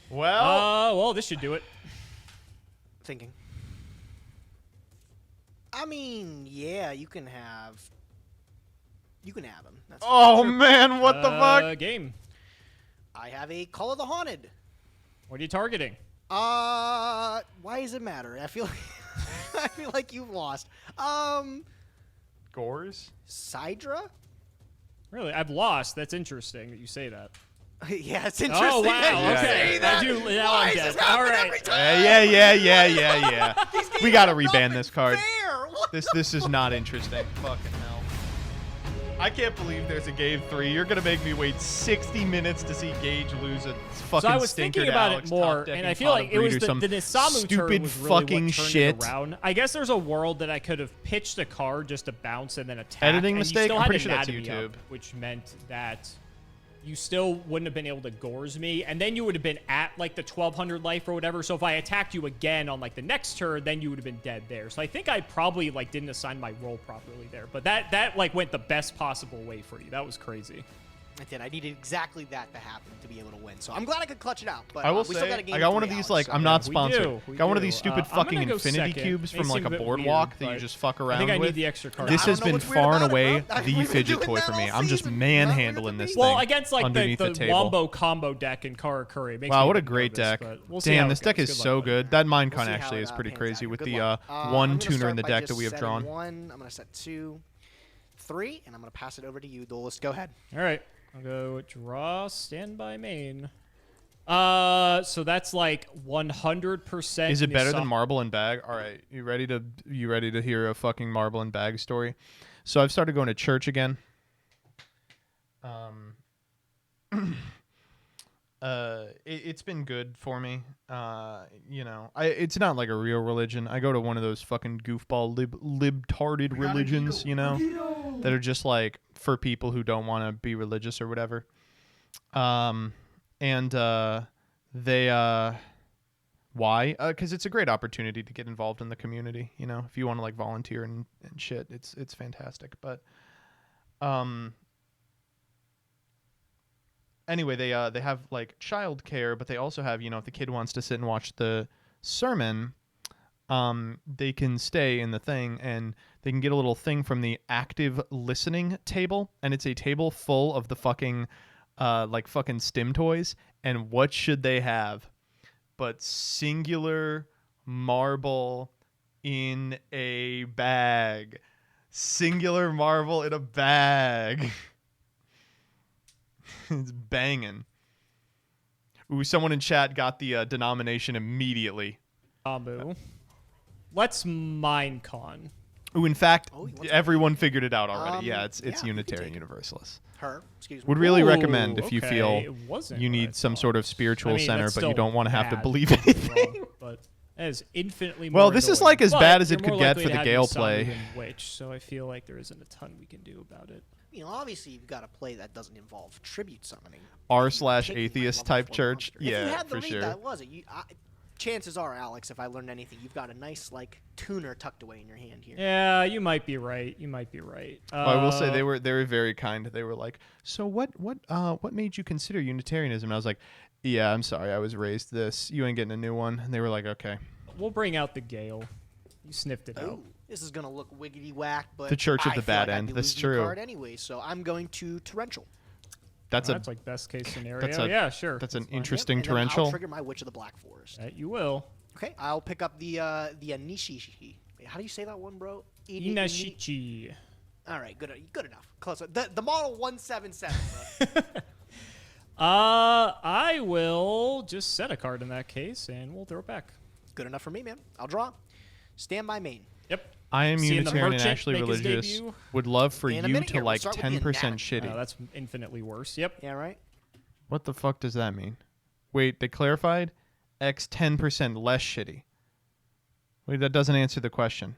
Well, Well, this should do it. Thinking. I mean, yeah, you can have. You can have him. That's oh man, what the fuck? Game. I have a Call of the Haunted. What are you targeting? Why does it matter? I feel I feel like you've lost. Gores? Sidra? Really? I've lost. That's interesting that you say that. Yeah, it's interesting. Oh, wow. that you Yeah, say yeah, that. I do, now Why I'm does dead. this happen All right. every time? Yeah. These games We gotta have not reban been this card. fair. What This is not interesting. Fucking hell. I can't believe there's a game 3. You're gonna make me wait 60 minutes to see Gage lose a fucking So I was stinker thinking to about Alex it more, top-decking and I feel pot like of it was greed or some the Nisamu turn stupid was really fucking what turned shit. it around. I guess there's a world that I could have pitched a card just to bounce and then attack. Editing and mistake? You still I'm had pretty sure that's anatomy YouTube. up, which meant that you still wouldn't have been able to Gores me, and then you would have been at like the 1200 life or whatever. So if I attacked you again on like the next turn, then you would have been dead there. So I think I probably like didn't assign my role properly there, but that like went the best possible way for you. That was crazy. I did. I needed exactly that to happen to be able to win. So I'm glad I could clutch it out. But I will we still got a say, game I got one of 3, these Alex, like so- I'm not we sponsored. do, we Got one of do. these stupid I'm gonna fucking go infinity second. cubes They from seem like a a bit boardwalk weird, that you but just fuck I around think I with. need the extra card. This I has don't know been what's weird far and about it, away bro. the We've been fidget doing toy that for me. all I'm just season. manhandling this Well, thing against like underneath the the table. Wombo combo deck in Karakuri. It makes Wow, me what a bit great nervous, deck. but we'll see how Damn, it this deck goes. is Good so luck with it. good. That Minecon We'll see actually how is it, pretty pans crazy out. with Good the luck. I'm one gonna tuner in start the by deck just that we have setting drawn. 1. I'm gonna set 2, 3, and I'm gonna pass it over to you, Duelist. Go ahead. All right, I'll go draw standby main. So that's like 100%. Is it better than Marble and Bag? All right, you ready to hear a fucking Marble and Bag story? So I've started going to church again. It's been good for me. You know, it's not like a real religion. I go to one of those fucking goofball libtarded religions, you know, that are just like for people who don't want to be religious or whatever. Why? Because it's a great opportunity to get involved in the community. You know, if you want to like volunteer and shit, it's fantastic. But anyway, they have like childcare, but they also have, you know, if the kid wants to sit and watch the sermon, they can stay in the thing and they can get a little thing from the active listening table, and it's a table full of the fucking like fucking stim toys. And what should they have but singular marble in a bag? Singular marble in a bag. It's banging. Ooh, someone in chat got the denomination immediately. Amu. Let's Minecon. Ooh, in fact, Oh, he wants everyone figured it out already. Yeah, yeah, it's you can Unitarian take it. Universalist. Her. Excuse me. Would really Ooh, recommend if you okay. feel It wasn't you what I need some thought. sort of spiritual I mean, center, that's but you still don't want to have to bad, believe don't get me anything. wrong, but that is infinitely more Well, this is annoying. like as But bad as it you're could more get likely for to the have Gale Yusamu play. than Witch, so I feel like there isn't a ton we can do about it. You know, obviously you've got a play that doesn't involve tribute summoning. R/atheist type Level 4 church. monster. If you Yeah, had the for read, sure. that was it. Chances are, Alex, if I learned anything, you've got a nice like tuner tucked away in your hand here. Yeah, you might be right. You might be right. Well, I will say they were very kind. They were like, "So what made you consider Unitarianism?" And I was like, "Yeah, I'm sorry, I was raised this. You ain't getting a new one." And they were like, "Okay." We'll bring out the Gale. You sniffed it out. Oh, this is gonna look wiggity whack, but The Church of I the feel Bad like I'd End. be This is losing the true. card anyway, so I'm going to torrential. That's That's like best case scenario. that's a- Yeah, sure. that's an fine. interesting And then I'll torrential. trigger my Witch of the Black Forest. You will. Okay, I'll pick up the Anishi. Wait, how do you say that one, bro? Inashichi. All right, good enough. Close. The model 177, bro. I will just set a card in that case, and we'll throw it back. Good enough for me, man. I'll draw. Stand by main. Yep. I am Seeing the Unitarian and merchant actually make his religious. debut. Would love for In a you minute to here, we'll like start with the 10% anatomy. shitty. That's infinitely worse. Yep. Yeah, right. What the fuck does that mean? Wait, they clarified X 10% less shitty. Wait, that doesn't answer the question.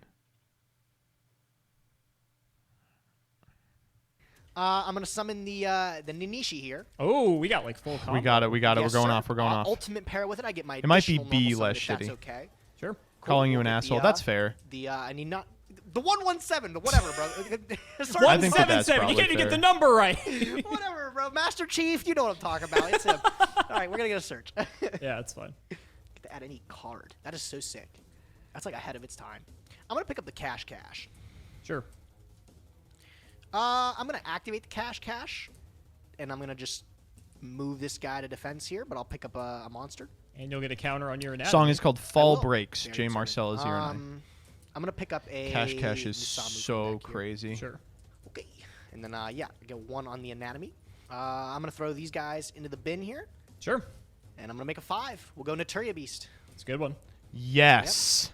I'm gonna summon the Ninishi here. Oh, we got like full combo. We got it. We're Yes, going sir. off. We're going off. Ultimate pair with it. I get my. It might be additional B normal less summon if shitty. That's okay. Sure. Cool. Calling you We'll an get asshole. the, That's fair. I need not the 117. Whatever, bro. Sorry, I think that that's 177. You probably can't even get fair. the number right. whatever, bro. Master Chief, you know what I'm talking about. It's him. All right, we're gonna get a search. Yeah, it's fine. Get to add any card. That is so sick. That's like ahead of its time. I'm gonna pick up the cash. Sure. I'm gonna activate the cash, and I'm gonna just move this guy to defense here. But I'll pick up a monster. And you'll get a counter on your anatomy. Song is called I Fall will. Breaks. Very J. excited. Marcel 09. I'm gonna pick up a Cash is Musamu so from back here. crazy. Sure. Okay, and then yeah, I get one on the anatomy. I'm gonna throw these guys into the bin here, Sure. and I'm gonna make a 5. We'll go Naturia Beast. It's a good one. Yes.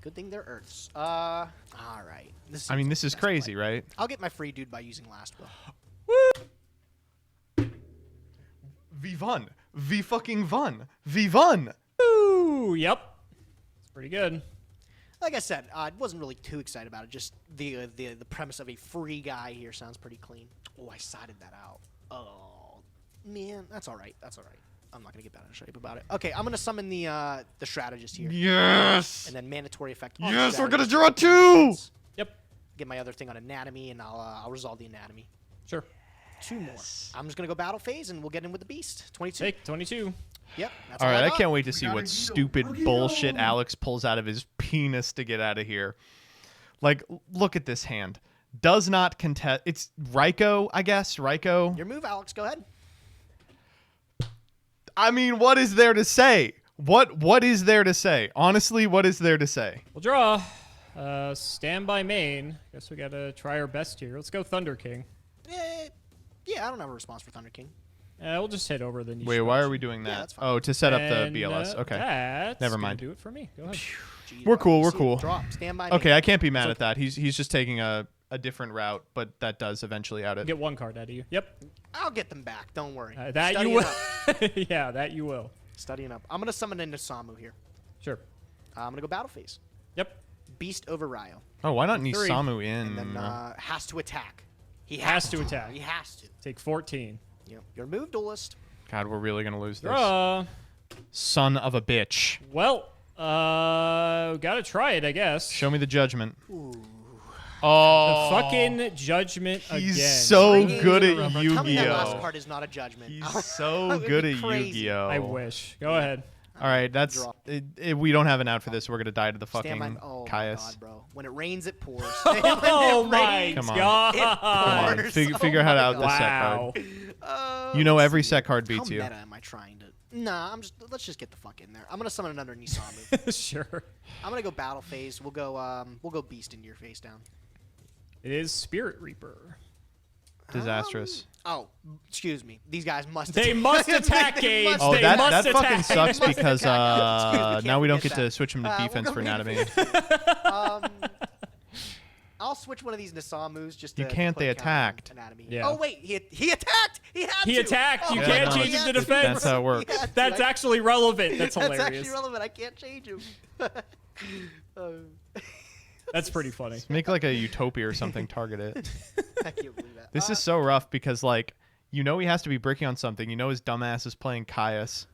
Good thing they're Earths. All right. I mean, seems this like is the best crazy, play. right? I'll get my free dude by using Last Will. V1. V fucking Vun. V1. Ooh, yep. It's pretty good. Like I said, I wasn't really too excited about it. Just the premise of a free guy here sounds pretty clean. Oh, I sided that out. Oh, man, that's all right. That's all right. I'm not gonna get bad in shape about it. Okay, I'm gonna summon the strategist here, Yes. and then mandatory effect. On the Yes, we're gonna strategist. draw 2. Yep. Get my other thing on anatomy, and I'll resolve the anatomy. Sure. 2 more. I'm just gonna go battle phase, and we'll get in with the beast. 22. Take 22. Yep. That's All right, I got. can't wait to see got what a Guido. stupid A Guido. bullshit Alex pulls out of his penis to get out of here. Like, look at this hand. Does not contest. It's Raiko, I guess. Raiko. Your move, Alex. Go ahead. I mean, what is there to say? What is there to say? Honestly, what is there to say? We'll draw. Stand by main. Guess we gotta try our best here. Let's go Thunder King. Yeah, I don't have a response for Thunder King. We'll just head over the niche. Wait, why are we doing Yeah, that? that's fine. Oh, to set up And, the BLS. Okay. That's Never gonna mind. do it for me. Go ahead. We're cool, we're See, cool. Drop. Stand by. Okay, main. I can't be mad at that. He's just taking a different route, but that does eventually out it. Get 1 card out of you. Yep. I'll get them back. Don't worry. That Studying you will. up. Yeah, that you will. Studying up. I'm gonna summon into Samu here. Sure. I'm gonna go battle phase. Yep. Beast over Ryo, Oh, why not 3. Nisamu in? and then has to attack. He Has to attack. He has to. Take 14. Yep. Your move, duelist. God, we're really gonna lose this. Draw. Son of a bitch. Well, gotta try it, I guess. Show me the judgment. The Oh, fucking judgment he's again. so 3 games good in a at row. Tell me that last Yu-Gi-Oh. card is not a judgment. He's so That would good be at crazy. Yu-Gi-Oh. I wish. Go ahead. All right, that's Draw. we don't have an out for this. We're gonna die to the Stand by. fucking Oh my Caius. god, bro. When it rains, it pours. Oh When it my rains, Come on. god. Come on, Pours. figure Oh how to my out this set Wow. card. Oh, You know let's every see. set card How beats you. meta am I trying to? Nah, let's just get the fuck in there. I'm gonna summon another Nisamu. Sure. I'm gonna go battle phase. We'll go beast into your face down. It is Spirit Reaper. Disastrous. Oh, excuse me. These guys must. They must attack, Gage. must Oh, They that must fucking attack. sucks They must because attack. Excuse me, can't now we don't get forget to that. switch him to We'll defense go for into anatomy. phase. I'll switch one of these Nisamus just to. You can't, put they a count on attacked. Anatomy. Yeah. Oh wait, he attacked. He had He to. attacked. You Oh, can't no, change him to it's- defense. that's how it works. He had to. That's I- actually relevant. That's That's hilarious. actually relevant. I can't change him. That's pretty funny. Make like a Utopia or something. Target it. I can't believe that. This is so rough because like he has to be bricking on something. His dumbass is playing Caius.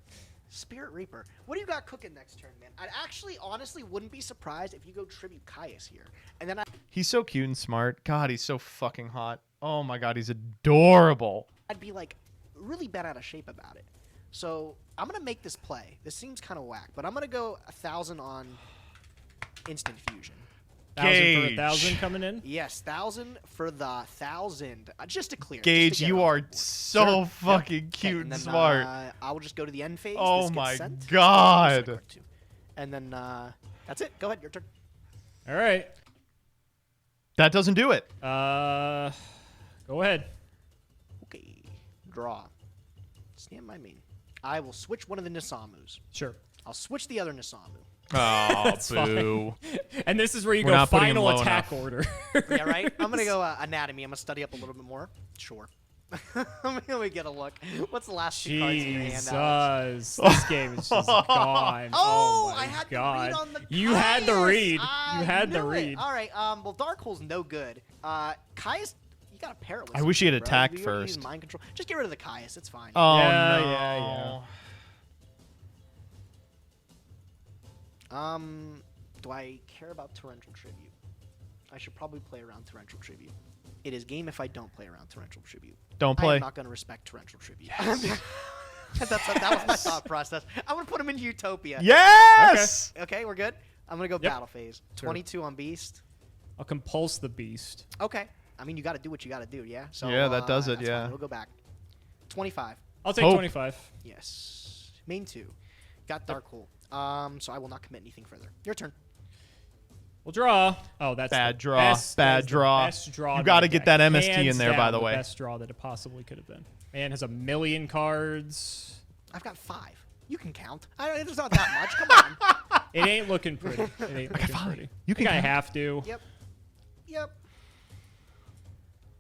Spirit Reaper. What do you got cooking next turn, man? I actually, honestly, wouldn't be surprised if you go tribute Caius here, and then He's so cute and smart. God, he's so fucking hot. Oh my god, he's adorable. I'd be like really bent out of shape about it. So I'm gonna make this play. This seems kind of whack, but I'm gonna go 1,000 on instant fusion. 1,000 for Gage. 1,000 coming in. Yes, 1,000 for the 1,000. Just to clear. Gage, just to get you it off are the board. so Sure. fucking Okay, cute and and then, smart. I will just go to the end phase. Oh This gets my sent. God. Second two. And then that's it. Go ahead, your turn. All right. That doesn't do it. Go ahead. Okay, draw. Stand by me. I will switch one of the Nisamus. Sure. I'll switch the other Nisamu. Oh, That's boo. And this is where you We're go not putting him final low attack enough. order. Yeah, right? I'm going to go anatomy. I'm going to study up a little bit more. Sure. Let me get a look. What's the last two cards in your hand, Alex? Jesus. This game is just gone. Oh, my I had God. the read on the You had the Caius. read. I You had the knew it. read. All right. Well, Dark Hole's no good. Caius, you got to pair it with I wish he had something, bro. attacked You gotta use first. Mind control. Just get rid of the Caius. It's fine. Oh Yeah, no. yeah, Do I care about Torrential Tribute? I should probably play around Torrential Tribute. It is game if I don't play around Torrential Tribute. Don't I play. am not going to respect Torrential Tribute. that was my thought process. I'm going to put him in Utopia. Yes. Okay, we're good. I'm going to go Yep. battle phase. Sure. 22 on Beast. I'll compulse the beast. Okay. I mean, you got to do what you got to do, yeah? So, Yeah, that does it, that's yeah. fine. We'll go back. 25. I'll take Hope. 25. Yes. Main 2. Got Dark Hole. So I will not commit anything further. Your turn. We'll draw. Oh, that's Bad the draw. Best, Bad that is the draw. Best draw. You of gotta the get deck. that MST in Hands there, by down, the way. Best draw that it possibly could have been. Man has a million cards. I've got 5. You can count. It's not that much. Come on. It ain't looking pretty. It ain't looking pretty. You can I count. have to. Yep. Yep.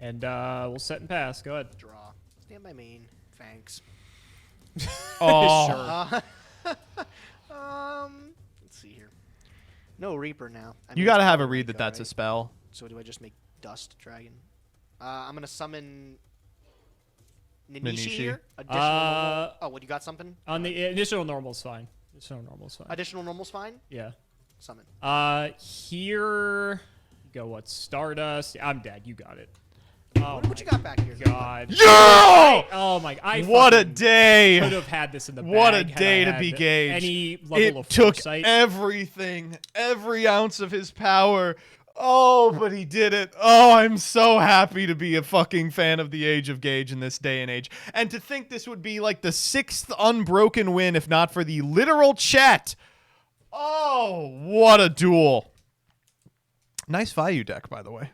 And we'll set and pass. Go ahead. Draw. Stand by main. Thanks. Oh. Sure. Let's see here. No Reaper now. I You mean, gotta it's have a probably read that Raiko, that's a right? spell. So do I just make Dust Dragon? I'm gonna summon Ninishi, Ninishi. here. Additional normal. Oh, what, you got something? On the additional normal's fine. Additional normal's fine. Additional normal's fine. Yeah. Summon. Here. You go what? Stardust. I'm dead. You got it. Oh, What you got back here? God. Yo! Oh my! What a day! Could have had this in the bag. What a had I day to had be Gage. Any level It of took foresight. everything, every ounce of his power. Oh, but he did it. Oh, I'm so happy to be a fucking fan of the Age of Gage in this day and age. And to think this would be like the 6th unbroken win, if not for the literal Chet. Oh, what a duel. Nice Vayu deck, by the way.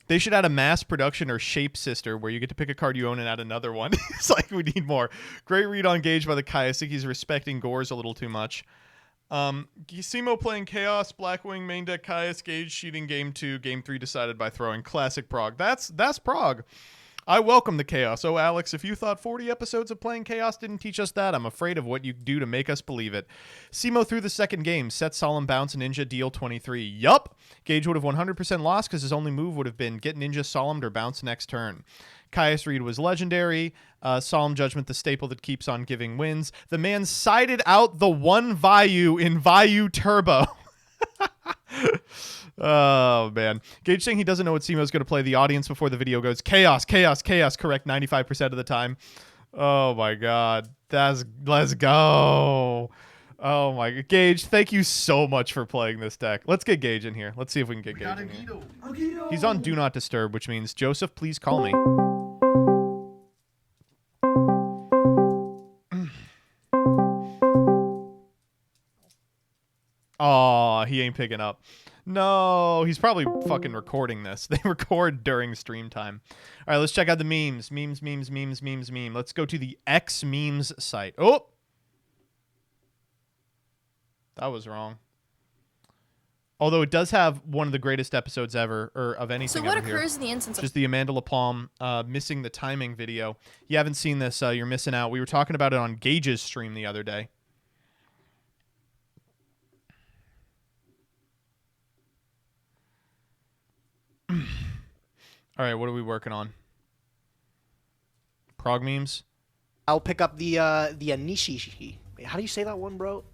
They should add a mass production or shape sister where you get to pick a card you own and add another one. It's like we need more. Great read on Gage by the Kai. I think he's respecting Gores a little too much. Gisimo playing Chaos, Blackwing, main deck Caius, Gage cheating game 2, game 3 decided by throwing. Classic Prog. That's Prog. I welcome the Chaos. Oh, Alex, if you thought 40 episodes of playing Chaos didn't teach us that, I'm afraid of what you do to make us believe it. Simo through the second game. Set Solemn Bounce Ninja deal 23. Yup. Gage would have 100% lost because his only move would have been get Ninja Solemned or bounce next turn. Caius Reed was legendary. Solemn Judgment, the staple that keeps on giving wins. The man sided out the one Vayu in Vayu Turbo. Oh, man. Gage saying he doesn't know what Simo's going to play. The audience before the video goes, chaos, chaos, chaos, correct 95% of the time. Oh, my God. Let's go. Oh, my God. Gage, thank you so much for playing this deck. Let's get Gage in here. Let's see if we can get Gage in here. He's on Do Not Disturb, which means, Joseph, please call me. Oh, he ain't picking up. No, he's probably fucking recording this. They record during stream time. All right, let's check out the memes. Memes. Let's go to the X Memes site. Oh! That was wrong. Although it does have one of the greatest episodes ever, or of anything So what ever occurs here. in the instance of... Just the Amanda LaPalme missing the timing video. You haven't seen this, you're missing out. We were talking about it on Gage's stream the other day. All right, what are we working on? Prog memes? I'll pick up the Anishi. Wait, how do you say that one, bro?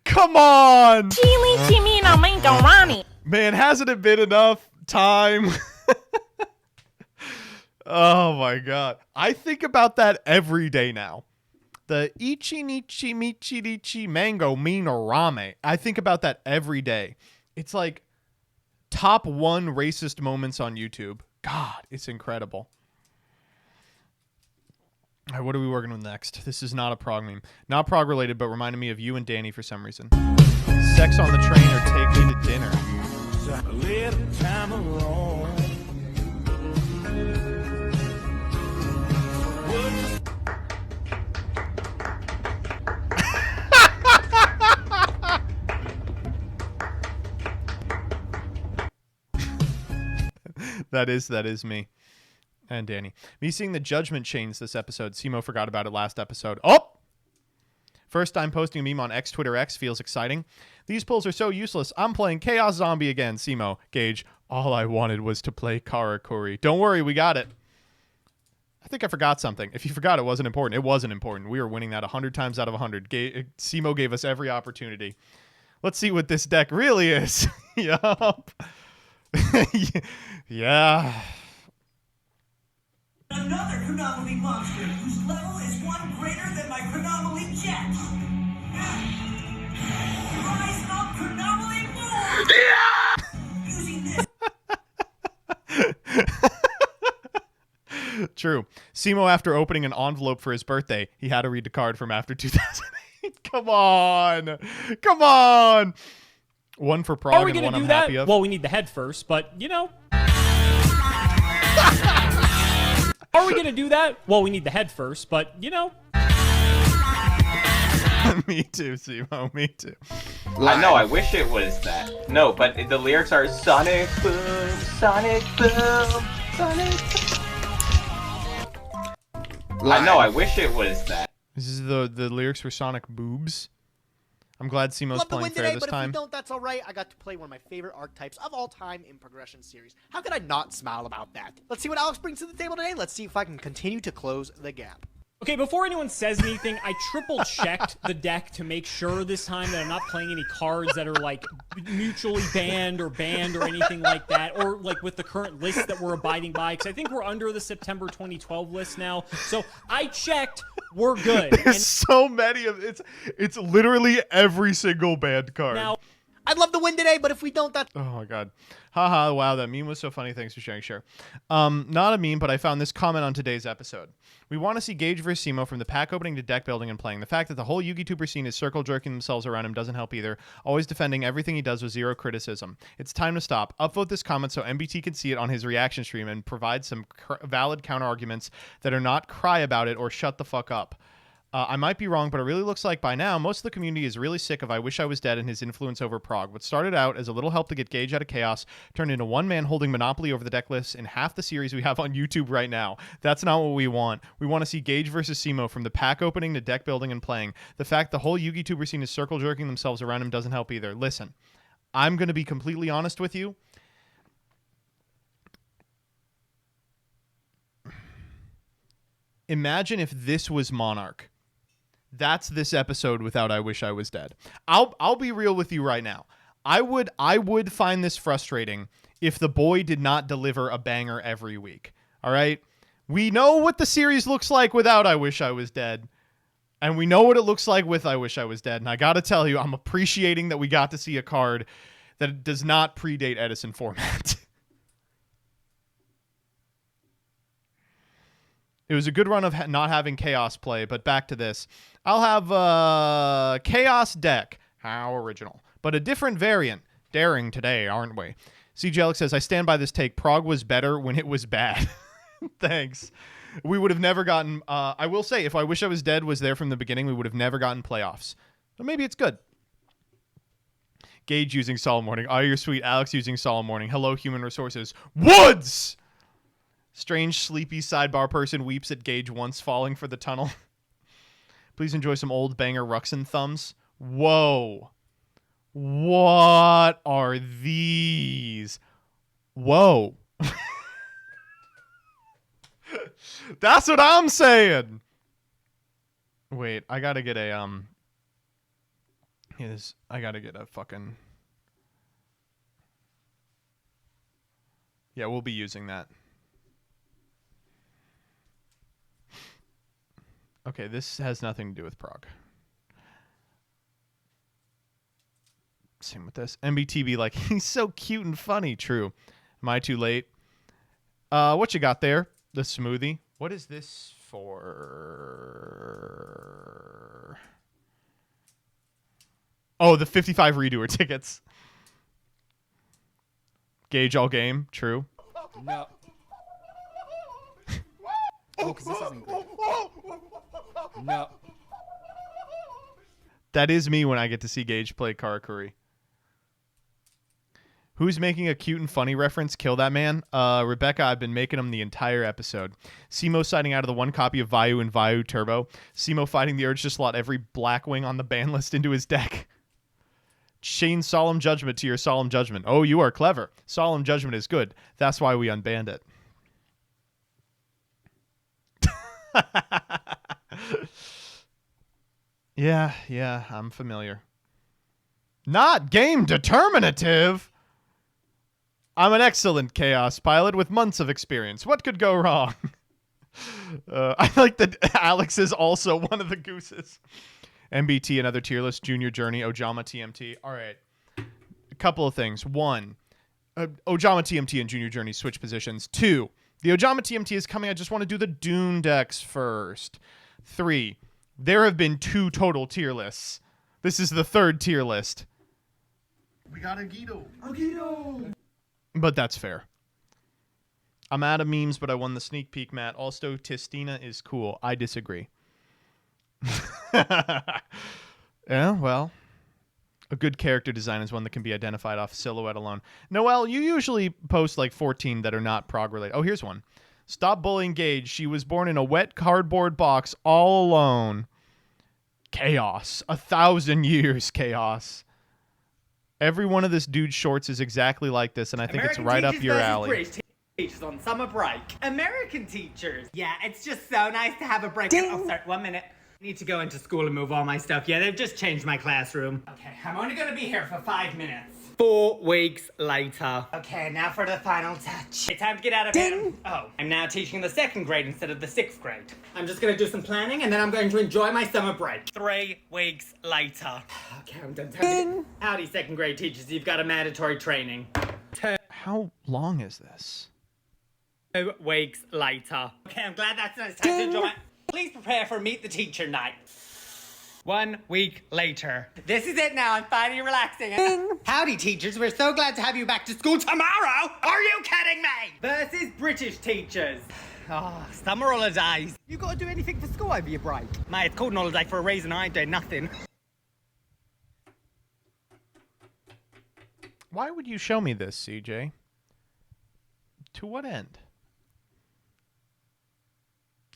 Come on! Man, hasn't it been enough time? Oh my God. I think about that every day now. The Ichi Nichi Michi Dichi Mango Minorame. I think about that every day. It's like top 1 racist moments on YouTube. God, it's incredible. All right, what are we working with next? This is not a prog meme. Not prog related, but reminded me of you and Danny for some reason. Sex on the train or take me to dinner. A little time alone. That is me. And Danny. Me seeing the judgment chains this episode. Simo forgot about it last episode. Oh! First time posting a meme on X Twitter X feels exciting. These pulls are so useless. I'm playing Chaos Zombie again. Simo. Gage. All I wanted was to play Karakuri. Don't worry, we got it. I think I forgot something. If you forgot, it wasn't important. It wasn't important. We were winning that 100 times out of 100. Simo gave us every opportunity. Let's see what this deck really is. Yup. Yeah. Another Chronomaly monster whose level is 1 greater than my Chronomaly jet. Rise up, Chronomaly move! Yeah! Using this. True. Simo, after opening an envelope for his birthday, he had to read the card from after 2008. Come on. Come on. One for Prague Are we and going one to do I'm that? happy of. Well, we need the head first, but, you know. Are we going to do that? Well, we need the head first, but, you know. Me too, Simo. Me too. I know, I wish it was that. No, but the lyrics are Sonic Boom, Sonic Boom, Sonic Boom. I know, I wish it was that. This is the lyrics for Sonic Boobs. I'm glad Simo's Love the playing win fair today, this but if time. we don't, that's all right. I got to play one of my favorite archetypes of all time in Progression series. How could I not smile about that? Let's see what Alex brings to the table today. Let's see if I can continue to close the gap. Okay, before anyone says anything, I triple checked the deck to make sure this time that I'm not playing any cards that are like mutually banned or anything like that, or like with the current list that we're abiding by, because I think we're under the September 2012 list now. So I checked, we're good. There's so many of it's literally every single banned card. Now, I'd love to win today, but if we don't, that's... Oh my god. Haha, wow, that meme was so funny. Thanks for sharing, share. Not a meme, but I found this comment on today's episode. We want to see Gage versus Simo from the pack opening to deck building and playing. The fact that the whole Yugi tuber scene is circle jerking themselves around him doesn't help either. Always defending everything he does with zero criticism. It's time to stop. Upvote this comment so MBT can see it on his reaction stream and provide some valid counter arguments that are not cry about it or shut the fuck up. I might be wrong, but it really looks like by now, most of the community is really sick of I Wish I Was Dead and his influence over Prague. What started out as a little help to get Gage out of chaos turned into one man holding monopoly over the deck list in half the series we have on YouTube right now. That's not what we want. We want to see Gage versus Simo from the pack opening to deck building and playing. The fact the whole Yugi tuber scene is circle jerking themselves around him doesn't help either. Listen, I'm going to be completely honest with you. Imagine if this was Monarch. That's this episode without I Wish I Was Dead. I'll be real with you right now. I would find this frustrating if the boy did not deliver a banger every week. All right? We know what the series looks like without I Wish I Was Dead. And we know what it looks like with I Wish I Was Dead. And I got to tell you, I'm appreciating that we got to see a card that does not predate Edison format. It was a good run of not having Chaos play, but back to this. I'll have a Chaos deck. How original. But a different variant. Daring today, aren't we? CJ Alex says, I stand by this take. Prague was better when it was bad. Thanks. We would have never gotten... I will say, if I Wish I Was Dead was there from the beginning, we would have never gotten playoffs. But maybe it's good. Gage using Solemn Warning. Oh, you're sweet. Alex using Solemn Warning. Hello, Human Resources. Woods! Strange, sleepy sidebar person weeps at Gage once falling for the tunnel. Please enjoy some old banger Ruxin thumbs. Whoa. What are these? Whoa. That's what I'm saying. Wait, I gotta get a, I gotta get a fucking... Yeah, we'll be using that. Okay, this has nothing to do with Prague. Same with this. MBT be like, he's so cute and funny. True. Am I too late? What you got there? The smoothie. What is this for? Oh, the 55 redoer tickets. Gauge all game. True. no. Oh, because this isn't great. No. That is me when I get to see Gage play Karakuri. Who's making a cute and funny reference? Kill that man. Rebecca, I've been making them the entire episode. Simo siding out of the one copy of Vayu and Vayu Turbo. Simo fighting the urge to slot every Blackwing on the ban list into his deck. Chain Solemn Judgment to your Solemn Judgment. Oh, you are clever. Solemn Judgment is good. That's why we unbanned it. Yeah, I'm familiar. Not game determinative. I'm an excellent Chaos pilot with months of experience. What could go wrong? I like that Alex is also one of the gooses. MBT, another tier list. Junior Journey, Ojama TMT. All right. A couple of things. One, Ojama TMT and Junior Journey switch positions. Two, the Ojama TMT is coming. I just want to do the Dune decks first. 3, there have been 2 total tier lists. This is the 3rd tier list. We got a Guido. But that's fair. I'm out of memes, but I won the sneak peek, Matt. Also, Tistina is cool. I disagree. Yeah, well, a good character design is one that can be identified off silhouette alone. Noelle, you usually post like 14 that are not prog related. Oh, here's one. Stop bullying Gage. She was born in a wet cardboard box all alone. Chaos. 1,000 years chaos. Every one of this dude's shorts is exactly like this, and I think it's right up your alley. Teachers on summer break. American teachers. Yeah, it's just so nice to have a break. Oh, sorry, 1 minute. I need to go into school and move all my stuff. Yeah, they've just changed my classroom. Okay, I'm only gonna be here for 5 minutes. 4 weeks later. Okay, now for the final touch. It's time to get out of bed. Oh, I'm now teaching the 2nd grade instead of the 6th grade. I'm just gonna do some planning and then I'm going to enjoy my summer break. 3 weeks later. Okay, I'm done. Howdy, 2nd grade teachers. You've got a mandatory training. How long is this? 2 weeks later. Okay, I'm glad that's nice time to enjoy. Please prepare for Meet the Teacher night. 1 week later. This is it now. I'm finally relaxing. Howdy, teachers. We're so glad to have you back to school tomorrow. Are you kidding me? Versus British teachers. Oh, summer holidays. You got to do anything for school over your break? Mate, it's called an holiday for a reason. I ain't doing nothing. Why would you show me this, CJ? To what end?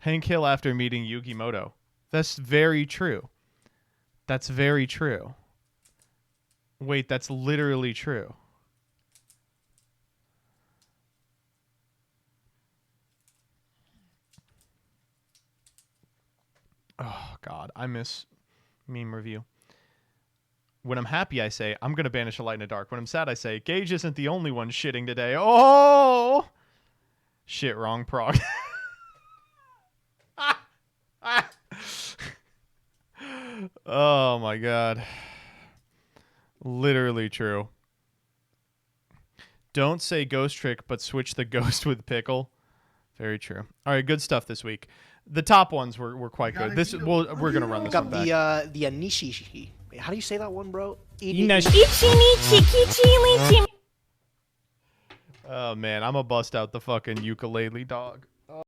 Hank Hill after meeting Yugi Moto. That's very true. That's very true. Wait, that's literally true. Oh, God. I miss meme review. When I'm happy, I say, I'm going to banish a light in the dark. When I'm sad, I say, Gage isn't the only one shitting today. Oh! Shit, wrong prog. Oh my God. Literally true. Don't say ghost trick, but switch the ghost with pickle. Very true. All right, good stuff this week. The top ones were quite good. We're gonna run this one back. The Anishi. How do you say that one, bro? Oh man, I'm gonna bust out the fucking ukulele, dog.